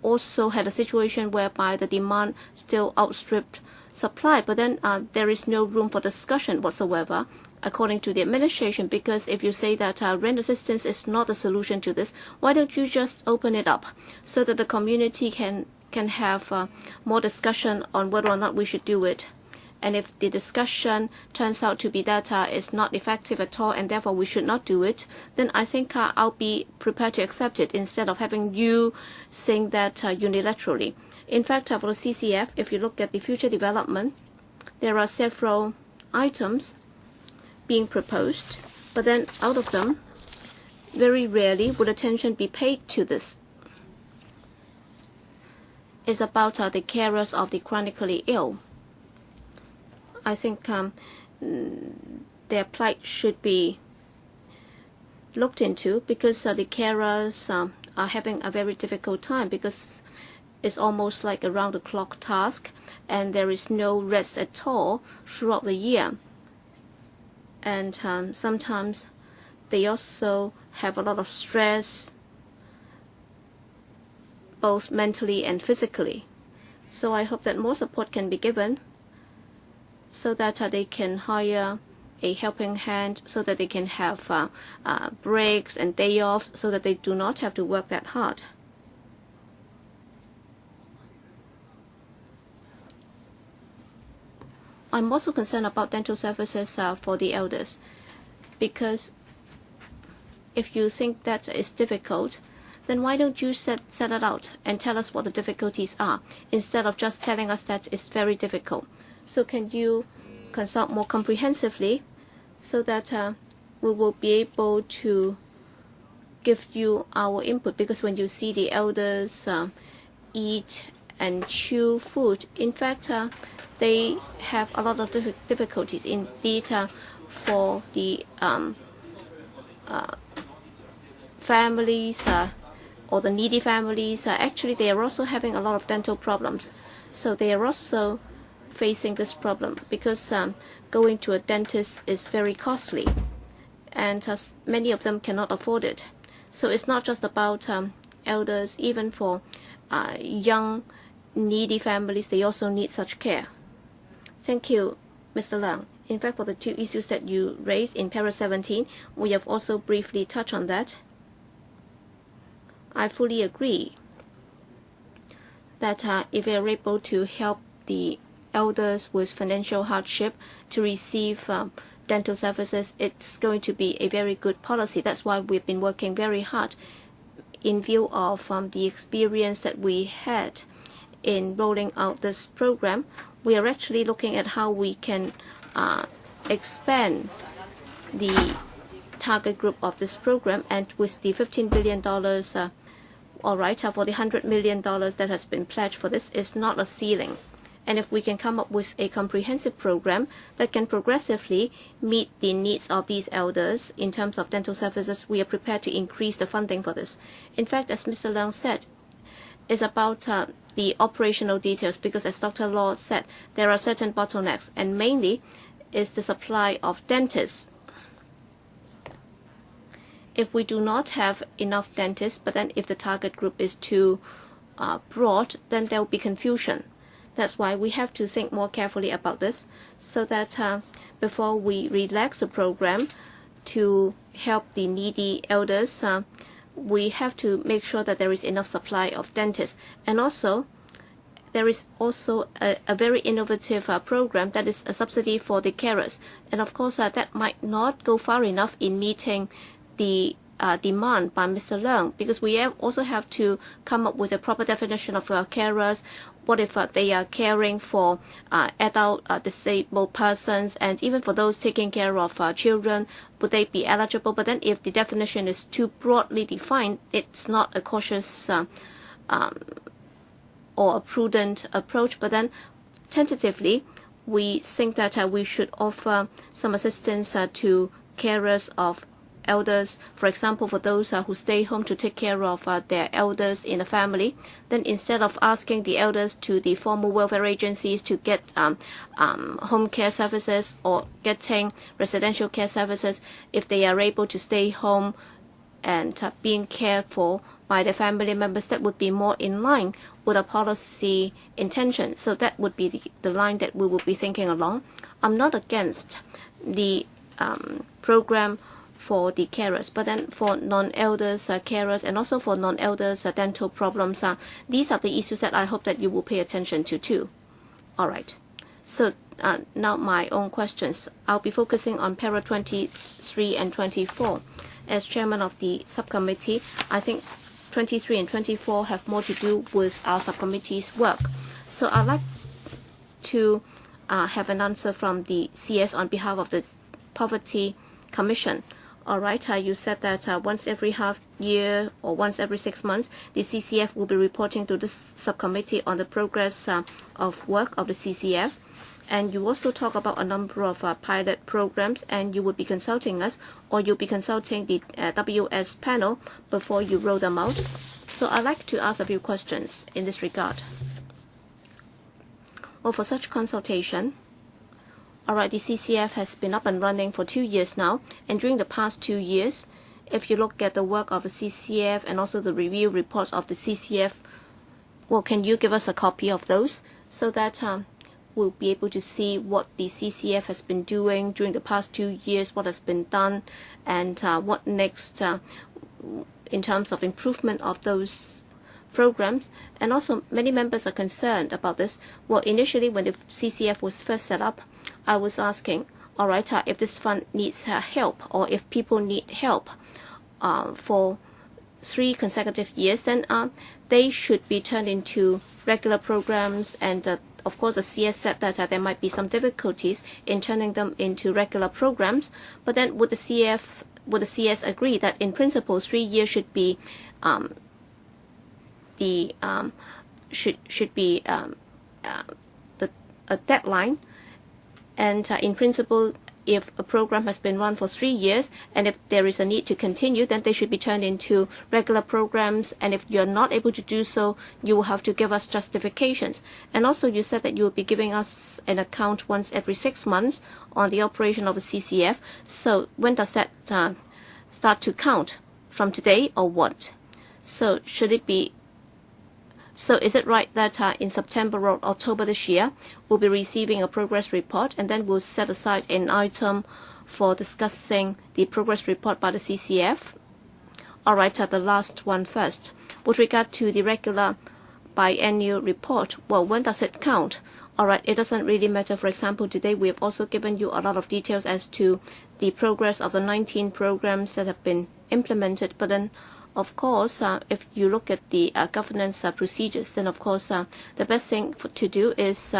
also had a situation whereby the demand still outstripped supply, but then there is no room for discussion whatsoever, according to the administration, because if you say that rent assistance is not the solution to this, why don't you just open it up so that the community can have more discussion on whether or not we should do it? And if the discussion turns out to be that it's not effective at all and therefore we should not do it, then I think I'll be prepared to accept it instead of having you saying that unilaterally. In fact, for the CCF, if you look at the future development, there are several items being proposed, but then out of them, very rarely would attention be paid to this. It's about the carers of the chronically ill. I think their plight should be looked into, because the carers are having a very difficult time, because it's almost like a round-the-clock task and there is no rest at all throughout the year. And sometimes they also have a lot of stress, both mentally and physically. So I hope that more support can be given so that they can hire a helping hand, so that they can have breaks and day off, so that they do not have to work that hard. I'm also concerned about dental services for the elders, because if you think that is difficult, then why don't you set it out and tell us what the difficulties are, instead of just telling us that it's very difficult? So can you consult more comprehensively so that we will be able to give you our input? Because when you see the elders eat and chew food, in fact, they have a lot of difficulties. Indeed, for the families or the needy families, actually they are also having a lot of dental problems. So they are also facing this problem, because going to a dentist is very costly, and many of them cannot afford it. So it's not just about elders. Even for young needy families, they also need such care. Thank you, Mr. Leung. In fact, for the two issues that you raised in paragraph 17, we have also briefly touched on that. I fully agree that if we are able to help the elders with financial hardship to receive dental services, it's going to be a very good policy. That's why we've been working very hard in view of the experience that we had in rolling out this program. We are actually looking at how we can expand the target group of this program, and with the $15 billion, all right, for the $100 million that has been pledged for this, is not a ceiling. And if we can come up with a comprehensive program that can progressively meet the needs of these elders in terms of dental services, we are prepared to increase the funding for this. In fact, as Mr. Leung said, it's about the operational details, because as Dr. Law said, there are certain bottlenecks, and mainly is the supply of dentists. If we do not have enough dentists, but then if the target group is too broad, then there will be confusion. That's why we have to think more carefully about this, so that before we relax the program to help the needy elders, we have to make sure that there is enough supply of dentists. And also, there is also a very innovative program that is a subsidy for the carers. And of course, that might not go far enough in meeting the demand by Mr. Leung, because we also have to come up with a proper definition of carers. What if they are caring for adult disabled persons, and even for those taking care of children, would they be eligible? But then if the definition is too broadly defined, it's not a cautious or a prudent approach. But then tentatively, we think that we should offer some assistance to carers of elders, for example, for those who stay home to take care of their elders in a family, then instead of asking the elders to the formal welfare agencies to get home care services or getting residential care services, if they are able to stay home and being cared for by the family members, that would be more in line with a policy intention. So that would be the line that we will be thinking along. I'm not against the program for the carers, but then for non-elders carers and also for non-elders dental problems, these are the issues that I hope that you will pay attention to too. All right. So now my own questions. I'll be focusing on para 23 and 24. As chairman of the subcommittee, I think 23 and 24 have more to do with our subcommittee's work. So I'd like to have an answer from the CS on behalf of the Poverty Commission. All right, you said that once every half year or once every 6 months, the CCF will be reporting to the subcommittee on the progress of work of the CCF. And you also talk about a number of pilot programs, and you would be consulting us, or you'll be consulting the WS panel before you roll them out. So I'd like to ask a few questions in this regard. Well, for such consultation, all right, the CCF has been up and running for 2 years now, and during the past 2 years, if you look at the work of the CCF and also the review reports of the CCF, well, can you give us a copy of those so that we'll be able to see what the CCF has been doing during the past 2 years, what has been done, and what next in terms of improvement of those programs. And also many members are concerned about this. Well, initially when the CCF was first set up, I was asking, all right, if this fund needs help or if people need help for 3 consecutive years, then they should be turned into regular programs. And of course, the CS said that there might be some difficulties in turning them into regular programs. But then would the CS agree that in principle 3 years should be a deadline? And in principle, if a program has been run for 3 years and if there is a need to continue, then they should be turned into regular programs. And if you're not able to do so, you will have to give us justifications. And also you said that you will be giving us an account once every 6 months on the operation of the CCF. So when does that start to count? From today or what? So should it be So is it right that in September or October this year, we'll be receiving a progress report and then we'll set aside an item for discussing the progress report by the CCF? All right, the last one first. With regard to the regular biannual report, well, when does it count? All right, it doesn't really matter. For example, today we have also given you a lot of details as to the progress of the 19 programs that have been implemented. But then, of course, if you look at the governance procedures, then of course the best thing to do is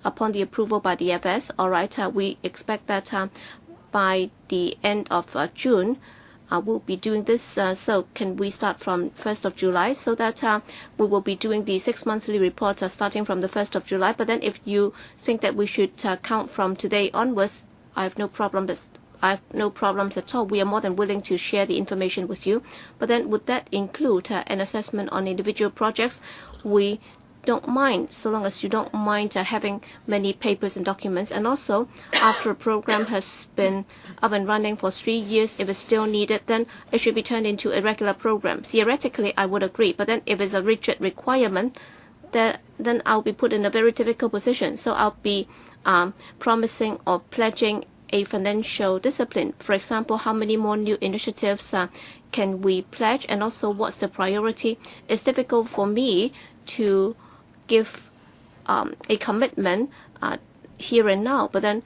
upon the approval by the FS. All right, we expect that by the end of June, we'll be doing this. So can we start from 1st of July so that we will be doing the 6 monthly reports starting from the 1st of July. But then if you think that we should count from today onwards, I have no problem. I have no problems at all. We are more than willing to share the information with you. But then would that include an assessment on individual projects? We don't mind, so long as you don't mind having many papers and documents. And also, after a program has been up and running for 3 years, if it's still needed, then it should be turned into a regular program. Theoretically, I would agree. But then if it's a rigid requirement, then I'll be put in a very difficult position. So I'll be promising or pledging a financial discipline. For example, how many more new initiatives can we pledge, and also what's the priority? It's difficult for me to give a commitment here and now, but then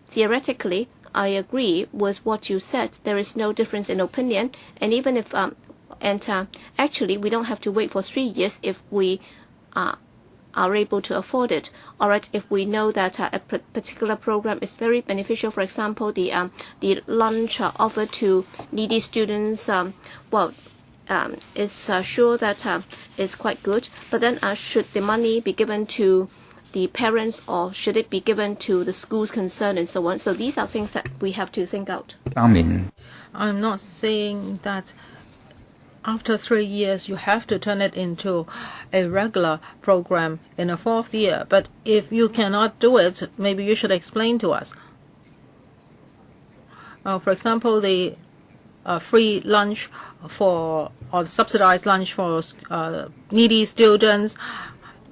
theoretically I agree with what you said. There is no difference in opinion, and even if actually we don't have to wait for 3 years if we are able to afford it. All right, if we know that a particular program is very beneficial, for example, the lunch offered to needy students, is sure that is quite good. But then should the money be given to the parents, or should it be given to the schools concerned, and so on? So these are things that we have to think out. I'm not saying that after 3 years you have to turn it into a regular program in a 4th year. But if you cannot do it, maybe you should explain to us. For example, the free lunch or subsidized lunch for needy students.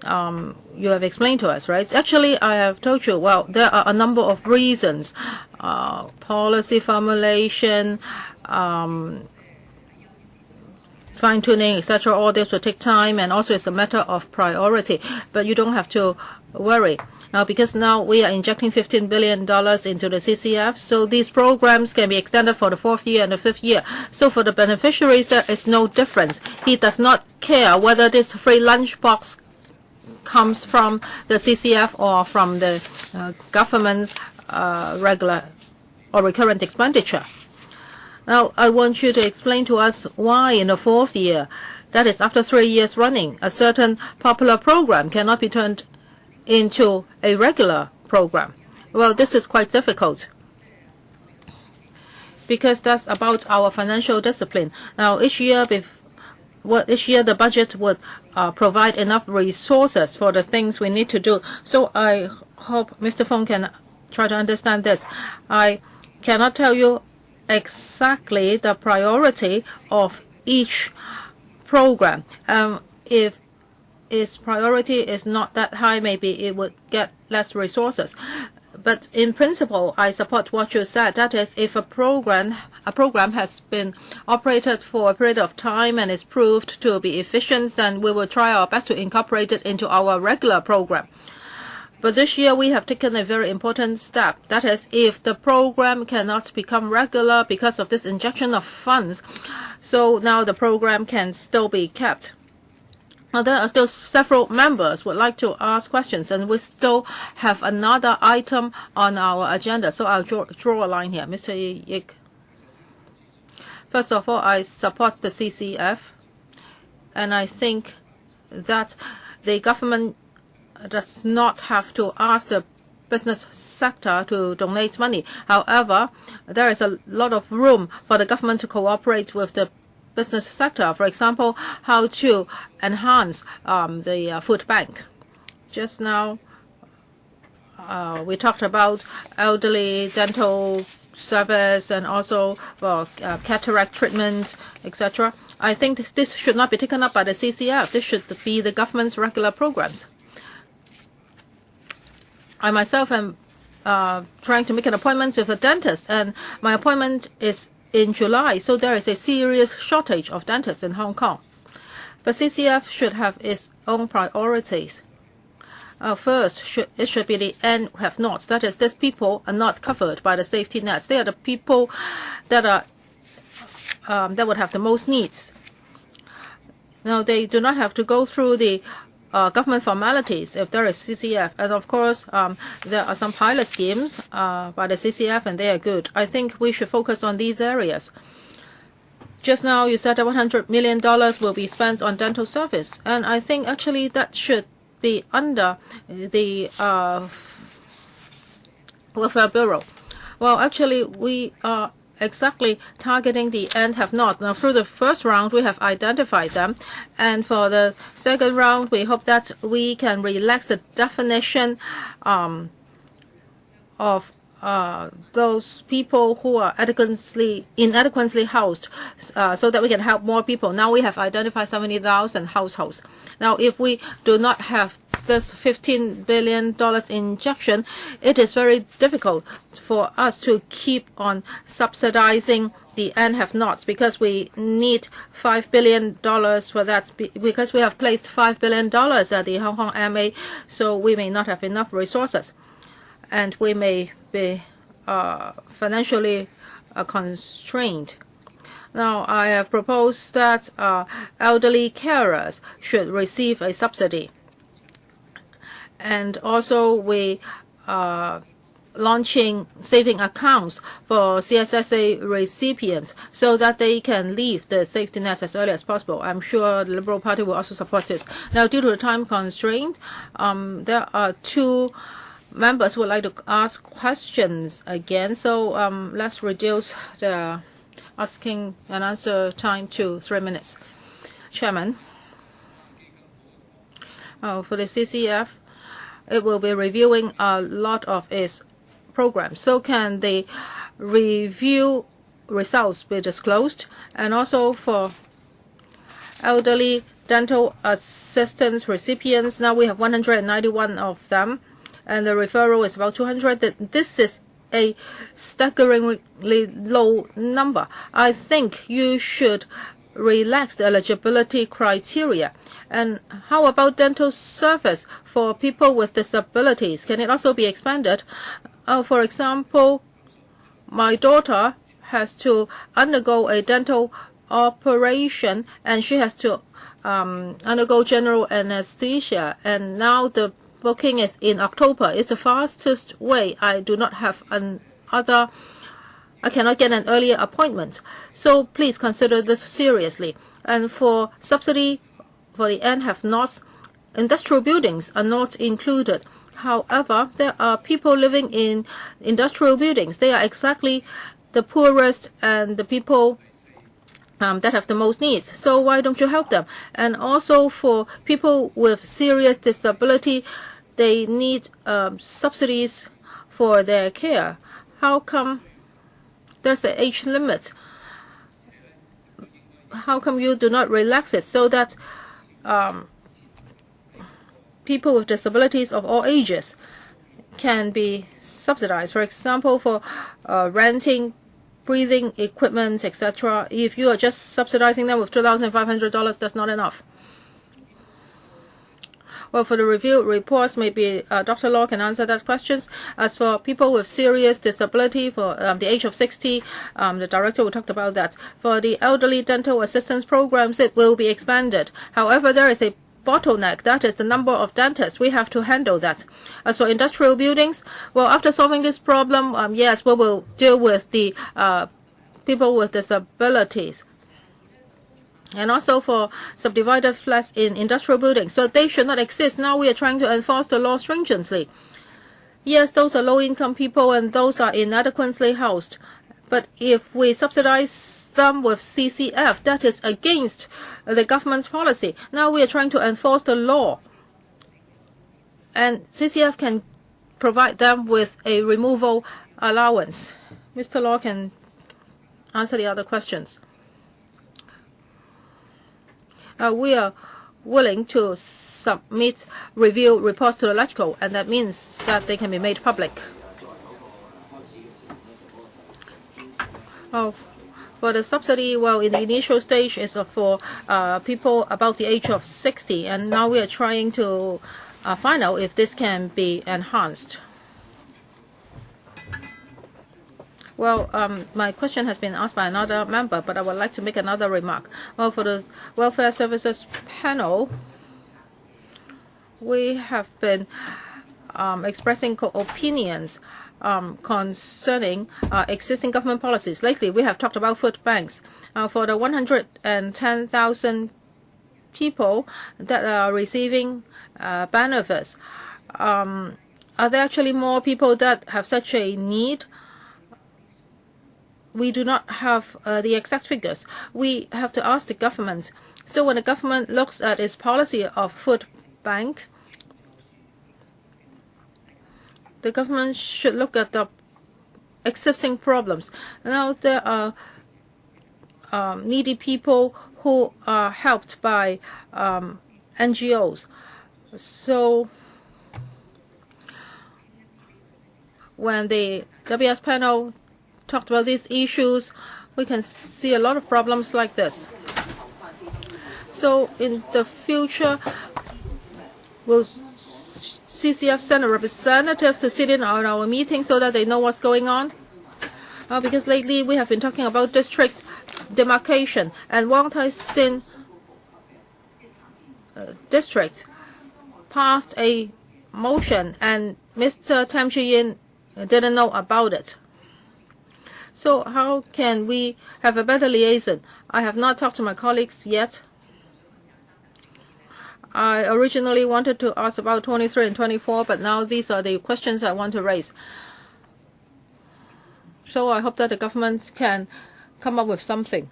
You have explained to us, right? Actually, I have told you, well, there are a number of reasons. Policy formulation, fine-tuning, etc. All this will take time, and also it's a matter of priority. But you don't have to worry. Now, because now we are injecting $15 billion into the CCF, so these programs can be extended for the 4th year and the 5th year. So for the beneficiaries, there is no difference. He does not care whether this free lunchbox comes from the CCF or from the government's regular or recurrent expenditure. Now, I want you to explain to us why in the 4th year, that is after 3 years running, a certain popular program cannot be turned into a regular program. Well, this is quite difficult because that's about our financial discipline. Now, each year the budget would provide enough resources for the things we need to do. So I hope Mr. Fong can try to understand this. I cannot tell you exactly the priority of each program. If its priority is not that high, maybe it would get less resources. But in principle, I support what you said. That is, if a program has been operated for a period of time and is proved to be efficient, then we will try our best to incorporate it into our regular program. But this year, we have taken a very important step. That is, if the program cannot become regular because of this injection of funds, so now the program can still be kept. Now, there are still several members who would like to ask questions, and we still have another item on our agenda. So I'll draw a line here. Mr. Yik. First of all, I support the CCF, and I think that the government does not have to ask the business sector to donate money. However, there is a lot of room for the government to cooperate with the business sector. For example, how to enhance the food bank. Just now, we talked about elderly dental service and also cataract treatment, etc. I think this should not be taken up by the CCF. This should be the government's regular programs. I myself am trying to make an appointment with a dentist, and my appointment is in July, so there is a serious shortage of dentists in Hong Kong. But CCF should have its own priorities. First, it should be the N have-nots. That is, these people are not covered by the safety nets. They are the people that that would have the most needs. Now, they do not have to go through the government formalities if there is CCF. And of course, there are some pilot schemes by the CCF, and they are good. I think we should focus on these areas. Just now, you said that $100 million will be spent on dental service, and I think actually that should be under the Welfare Bureau. Well, actually, we are exactly targeting the N have-not. Now, through the first round, we have identified them. And for the second round, we hope that we can relax the definition of those people who are inadequately housed so that we can help more people. Now we have identified 70,000 households. Now, if we do not have this $15 billion injection, it is very difficult for us to keep on subsidizing the N have-nots because we need $5 billion for that, because we have placed $5 billion at the Hong Kong MA, so we may not have enough resources. And we may be financially constrained. Now, I have proposed that elderly carers should receive a subsidy. And also, we are launching saving accounts for CSSA recipients so that they can leave the safety nets as early as possible. I'm sure the Liberal Party will also support this. Now, due to the time constraint, there are two members who would like to ask questions again. So let's reduce the asking and answer time to 3 minutes. Chairman, for the CCF, it will be reviewing a lot of its programs. So can the review results be disclosed? And also for elderly dental assistance recipients, now we have 191 of them, and the referral is about 200. This is a staggeringly low number. I think you should relax the eligibility criteria. And how about dental service for people with disabilities? Can it also be expanded? For example, my daughter has to undergo a dental operation, and she has to undergo general anesthesia, and now the booking is in October. It's the fastest way. I do not have I cannot get an earlier appointment. So please consider this seriously. And for subsidy for the have-nots, industrial buildings are not included. However, there are people living in industrial buildings. They are exactly the poorest and the people that have the most needs. So why don't you help them? And also for people with serious disability, they need subsidies for their care. How come there's an age limit? How come you do not relax it so that people with disabilities of all ages can be subsidized? For example, for renting breathing equipment, etc. If you are just subsidizing them with $2,500, that's not enough. Well, for the review reports, maybe Dr. Law can answer that questions. As for people with serious disability, for the age of 60, the director will talk about that. For the elderly dental assistance programs, it will be expanded. However, there is a bottleneck, that is the number of dentists. We have to handle that. As for industrial buildings, well, after solving this problem, yes, we will deal with the people with disabilities. And also for subdivided flats in industrial buildings. So they should not exist. Now we are trying to enforce the law stringently. Yes, those are low-income people and those are inadequately housed. But if we subsidize them with CCF, that is against the government's policy. Now we are trying to enforce the law. And CCF can provide them with a removal allowance. Mr. Law can answer the other questions. We are willing to submit review reports to the LegCo, and that means that they can be made public. For the subsidy, well, in the initial stage is for people about the age of 60, and now we are trying to find out if this can be enhanced. Well, my question has been asked by another member, but I would like to make another remark. Well, for the Welfare Services Panel, we have been expressing opinions concerning existing government policies. Lately, we have talked about food banks. For the 110,000 people that are receiving benefits, are there actually more people that have such a need? We do not have the exact figures. We have to ask the government. So when the government looks at its policy of food bank, the government should look at the existing problems. Now there are needy people who are helped by NGOs. So when the WS panel talked about these issues, we can see a lot of problems like this. So in the future, will CCF send a representative to sit in on our meeting so that they know what's going on? Because lately we have been talking about district demarcation, and Wong Tai Sin district passed a motion, and Mr. Tam Chi-yin didn't know about it. So how can we have a better liaison? I have not talked to my colleagues yet. I originally wanted to ask about 23 and 24, but now these are the questions I want to raise. So I hope that the government can come up with something.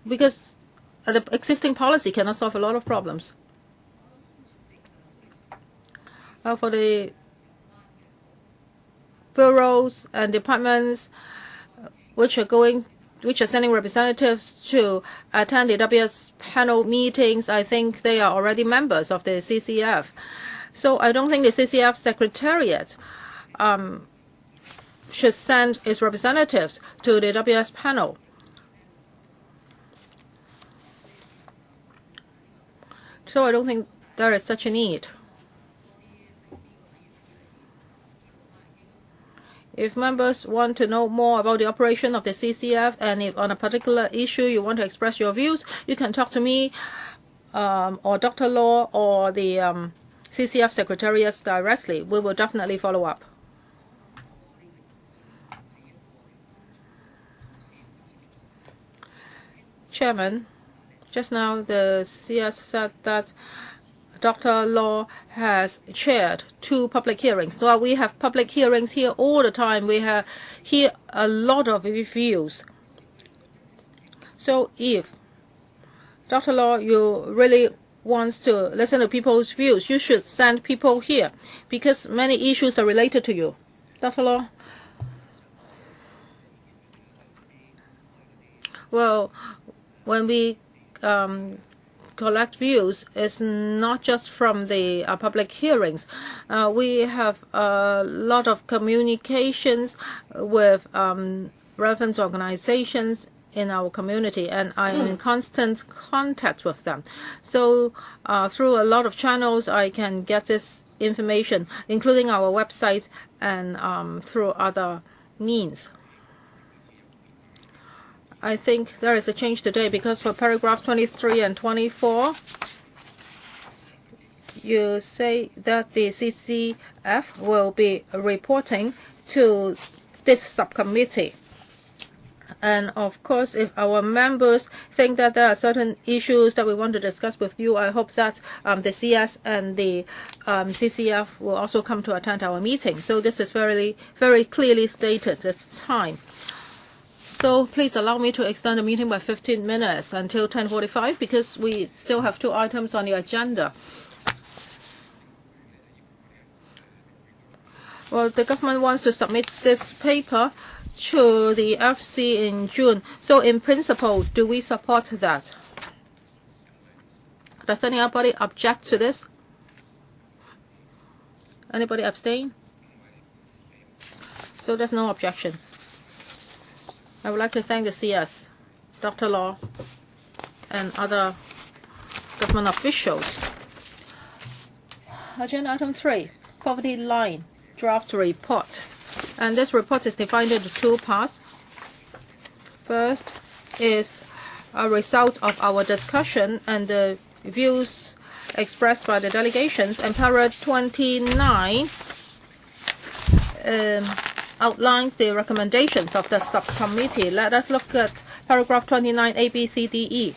Because the existing policy cannot solve a lot of problems. For the bureaus and departments which are sending representatives to attend the WS panel meetings, I think they are already members of the CCF. So I don't think the CCF Secretariat should send its representatives to the WS panel. So I don't think there is such a need. If members want to know more about the operation of the CCF, and if on a particular issue you want to express your views, you can talk to me or Dr. Law or the CCF Secretariat directly. We will definitely follow up. Chairman, just now the CS said that Dr. Law has chaired 2 public hearings. Well, we have public hearings here all the time. We hear a lot of views. So if Dr. Law, you really wants to listen to people's views, you should send people here because many issues are related to you. Dr. Law? Well, when we collect views, it's not just from the public hearings. We have a lot of communications with relevant organizations in our community, and I am in constant contact with them. So through a lot of channels, I can get this information, including our website and through other means. I think there is a change today because for paragraph 23 and 24, you say that the CCF will be reporting to this subcommittee. And of course, if our members think that there are certain issues that we want to discuss with you, I hope that the CS and the CCF will also come to attend our meeting. So this is very, very clearly stated this time. So please allow me to extend the meeting by 15 minutes until 10:45 because we still have 2 items on the agenda. Well, the government wants to submit this paper to the FC in June. So in principle, do we support that? Does anybody object to this? Anybody abstain? So there's no objection. I would like to thank the CS, Dr. Law, and other government officials. Agenda item 3, poverty line draft report. And this report is divided into 2 parts. First is a result of our discussion and the views expressed by the delegations. And paragraph 29 outlines the recommendations of the subcommittee. Let us look at paragraph 29, A, B, C, D, E.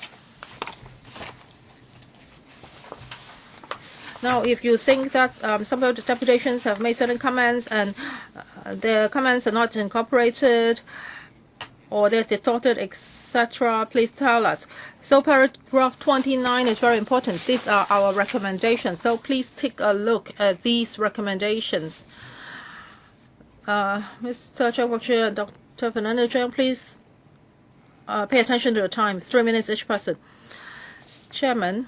Now, if you think that some of the deputations have made certain comments and their comments are not incorporated or there's distorted, etc., please tell us. So paragraph 29 is very important. These are our recommendations. So please take a look at these recommendations. Mr. Cheng Kwok-chee and Dr. Fernando Cheng, please pay attention to the time. 3 minutes each person. Chairman,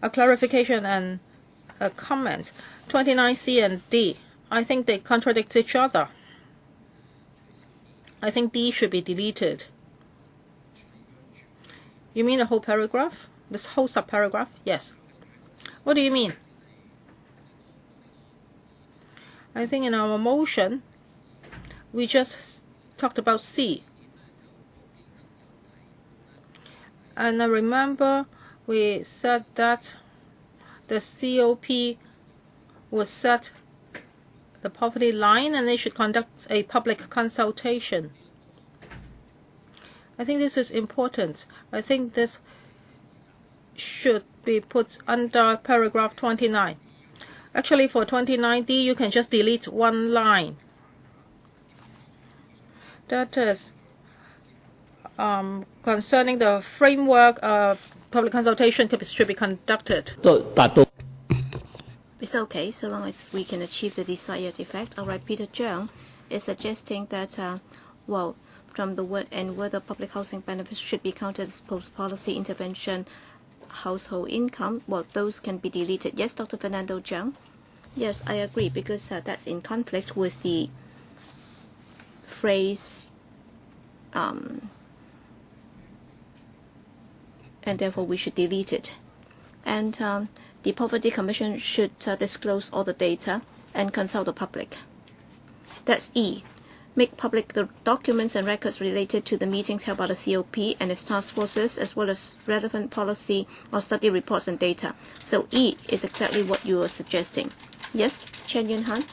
a clarification and a comment. 29C and D, I think they contradict each other. I think D should be deleted. You mean the whole paragraph? This whole subparagraph? Yes. What do you mean? I think in our motion, we just talked about C. And I remember we said that the COP would set the poverty line and they should conduct a public consultation. I think this is important. I think this should be put under paragraph 29. Actually, for 29D, you can just delete 1 line. That is concerning the framework, public consultation should be conducted. It's okay, so long as we can achieve the desired effect. All right, Peter Cheung is suggesting that, well, from the word and whether public housing benefits should be counted as post-policy intervention household income, well, those can be deleted. Yes, Dr. Fernando Cheung? Yes, I agree, because that's in conflict with the phrase, and therefore we should delete it. And the Poverty Commission should disclose all the data and consult the public. That's E. Make public the documents and records related to the meetings held by the COP and its task forces, as well as relevant policy or study reports and data. So E is exactly what you are suggesting. Yes, Chen Yun Han?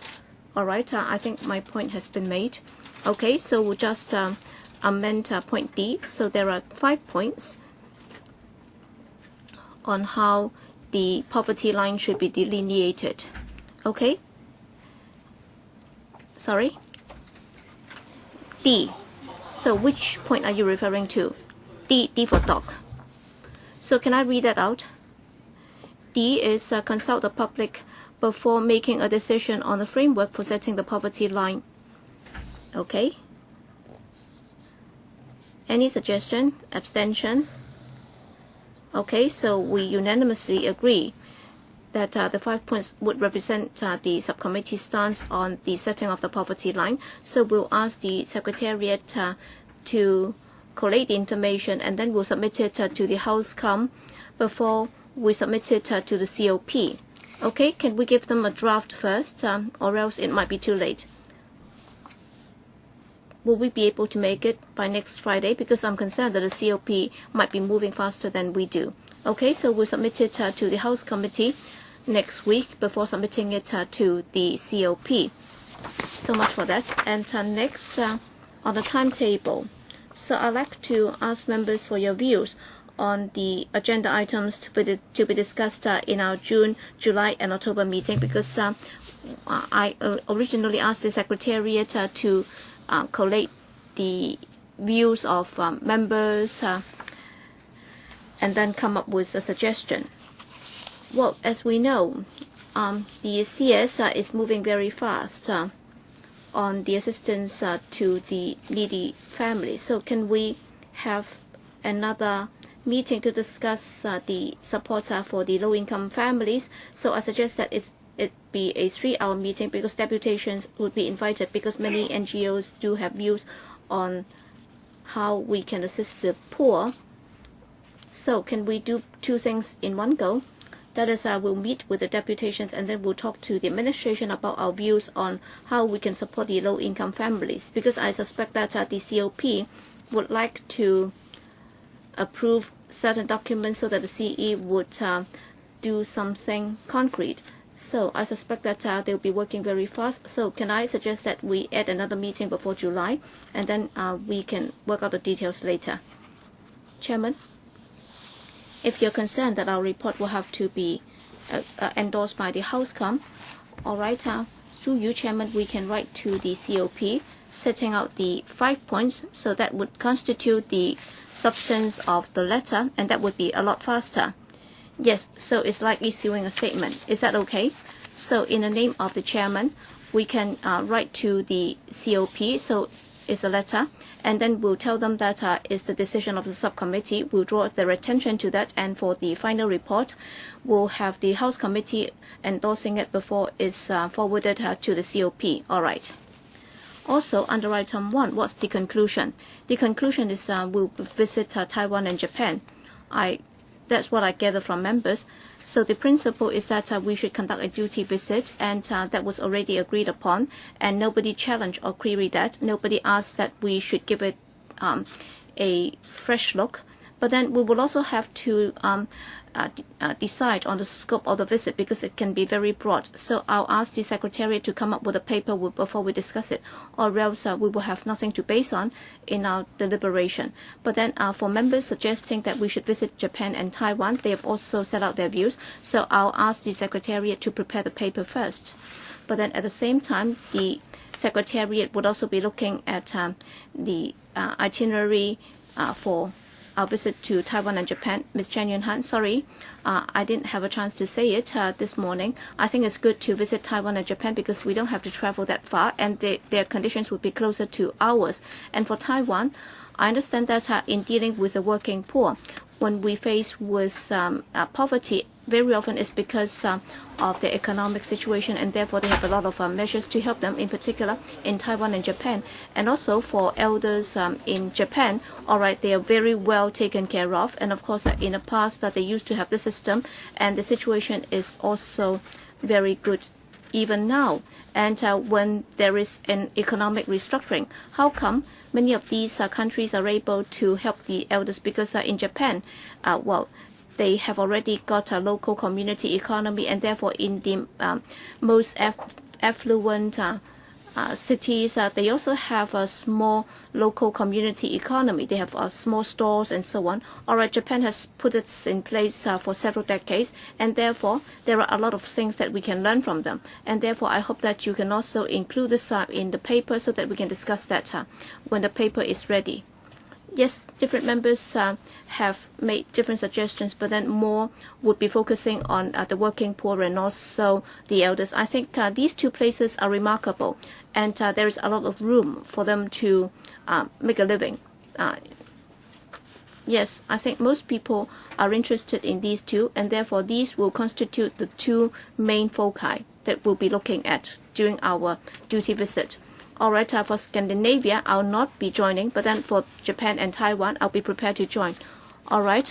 All right, I think my point has been made. Okay, so we'll just amend point D. So there are 5 points on how the poverty line should be delineated. Okay? Sorry? D. So which point are you referring to? D for dog. So can I read that out? D is consult the public before making a decision on the framework for setting the poverty line. Okay? Any suggestion? Abstention? Okay, so we unanimously agree that the 5 points would represent the subcommittee stance on the setting of the poverty line. So we'll ask the Secretariat to collate the information, and then we'll submit it to the House before we submit it to the COP. Okay, can we give them a draft first, or else it might be too late? Will we be able to make it by next Friday? Because I'm concerned that the COP might be moving faster than we do. Okay, so we'll submit it to the House Committee next week before submitting it to the COP. So much for that. And next, on the timetable. So I'd like to ask members for your views on the agenda items to be discussed in our June, July, and October meeting, because I originally asked the Secretariat to collate the views of members and then come up with a suggestion. Well, as we know, the CS is moving very fast on the assistance to the needy families. So can we have another meeting to discuss the support for the low-income families? So I suggest that it be a 3-hour meeting, because deputations would be invited, because many NGOs do have views on how we can assist the poor. So can we do 2 things in one go? That is, we'll meet with the deputations, and then we'll talk to the administration about our views on how we can support the low-income families, because I suspect that the COP would like to approve certain documents so that the CE would do something concrete. So I suspect that they'll be working very fast. So can I suggest that we add another meeting before July, and then we can work out the details later? Chairman, if you're concerned that our report will have to be endorsed by the House all right, through you, Chairman, we can write to the COP setting out the 5 points, so that would constitute the substance of the letter, and that would be a lot faster. Yes, so it's like issuing a statement. Is that okay? So in the name of the chairman, we can write to the COP, so it's a letter, and then we'll tell them that it's the decision of the subcommittee. We'll draw their attention to that, and for the final report, we'll have the House Committee endorsing it before it's forwarded to the COP. All right. Also, under item 1, what's the conclusion? The conclusion is we'll visit Taiwan and Japan. That's what I gather from members. So the principle is that we should conduct a duty visit, and that was already agreed upon, and nobody challenged or queried that. Nobody asked that we should give it a fresh look. But then we will also have to decide on the scope of the visit because it can be very broad. So I'll ask the Secretariat to come up with a paper before we discuss it, or else we will have nothing to base on in our deliberation. But then for members suggesting that we should visit Japan and Taiwan, they have also set out their views. So I'll ask the Secretariat to prepare the paper first. But then at the same time, the Secretariat would also be looking at the itinerary for our visit to Taiwan and Japan. Ms. Chen Yun-han, sorry, I didn't have a chance to say it this morning. I think it's good to visit Taiwan and Japan because we don't have to travel that far, and their conditions would be closer to ours. And for Taiwan, I understand that in dealing with the working poor, when we face with poverty, very often it's because of the economic situation, and therefore they have a lot of measures to help them, in particular in Taiwan and Japan. And also for elders in Japan, all right, they are very well taken care of. And of course, in the past, they used to have the system, and the situation is also very good even now. And when there is an economic restructuring, how come many of these countries are able to help the elders? Because in Japan, well, they have already got a local community economy, and therefore in the most affluent cities, they also have a small local community economy. They have small stores and so on. All right, Japan has put it in place for several decades, and therefore there are a lot of things that we can learn from them. And therefore, I hope that you can also include this in the paper so that we can discuss that when the paper is ready. Yes, different members have made different suggestions, but then more would be focusing on the working poor and also the elders. I think these two places are remarkable, and there is a lot of room for them to make a living. Yes, I think most people are interested in these two, and therefore these will constitute the two main foci that we'll be looking at during our duty visit. All right, for Scandinavia, I'll not be joining, but then for Japan and Taiwan, I'll be prepared to join. All right,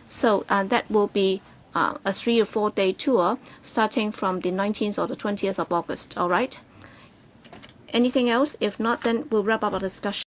so that will be a 3 or 4 day tour starting from the 19th or the 20th of August. All right. Anything else? If not, then we'll wrap up our discussion.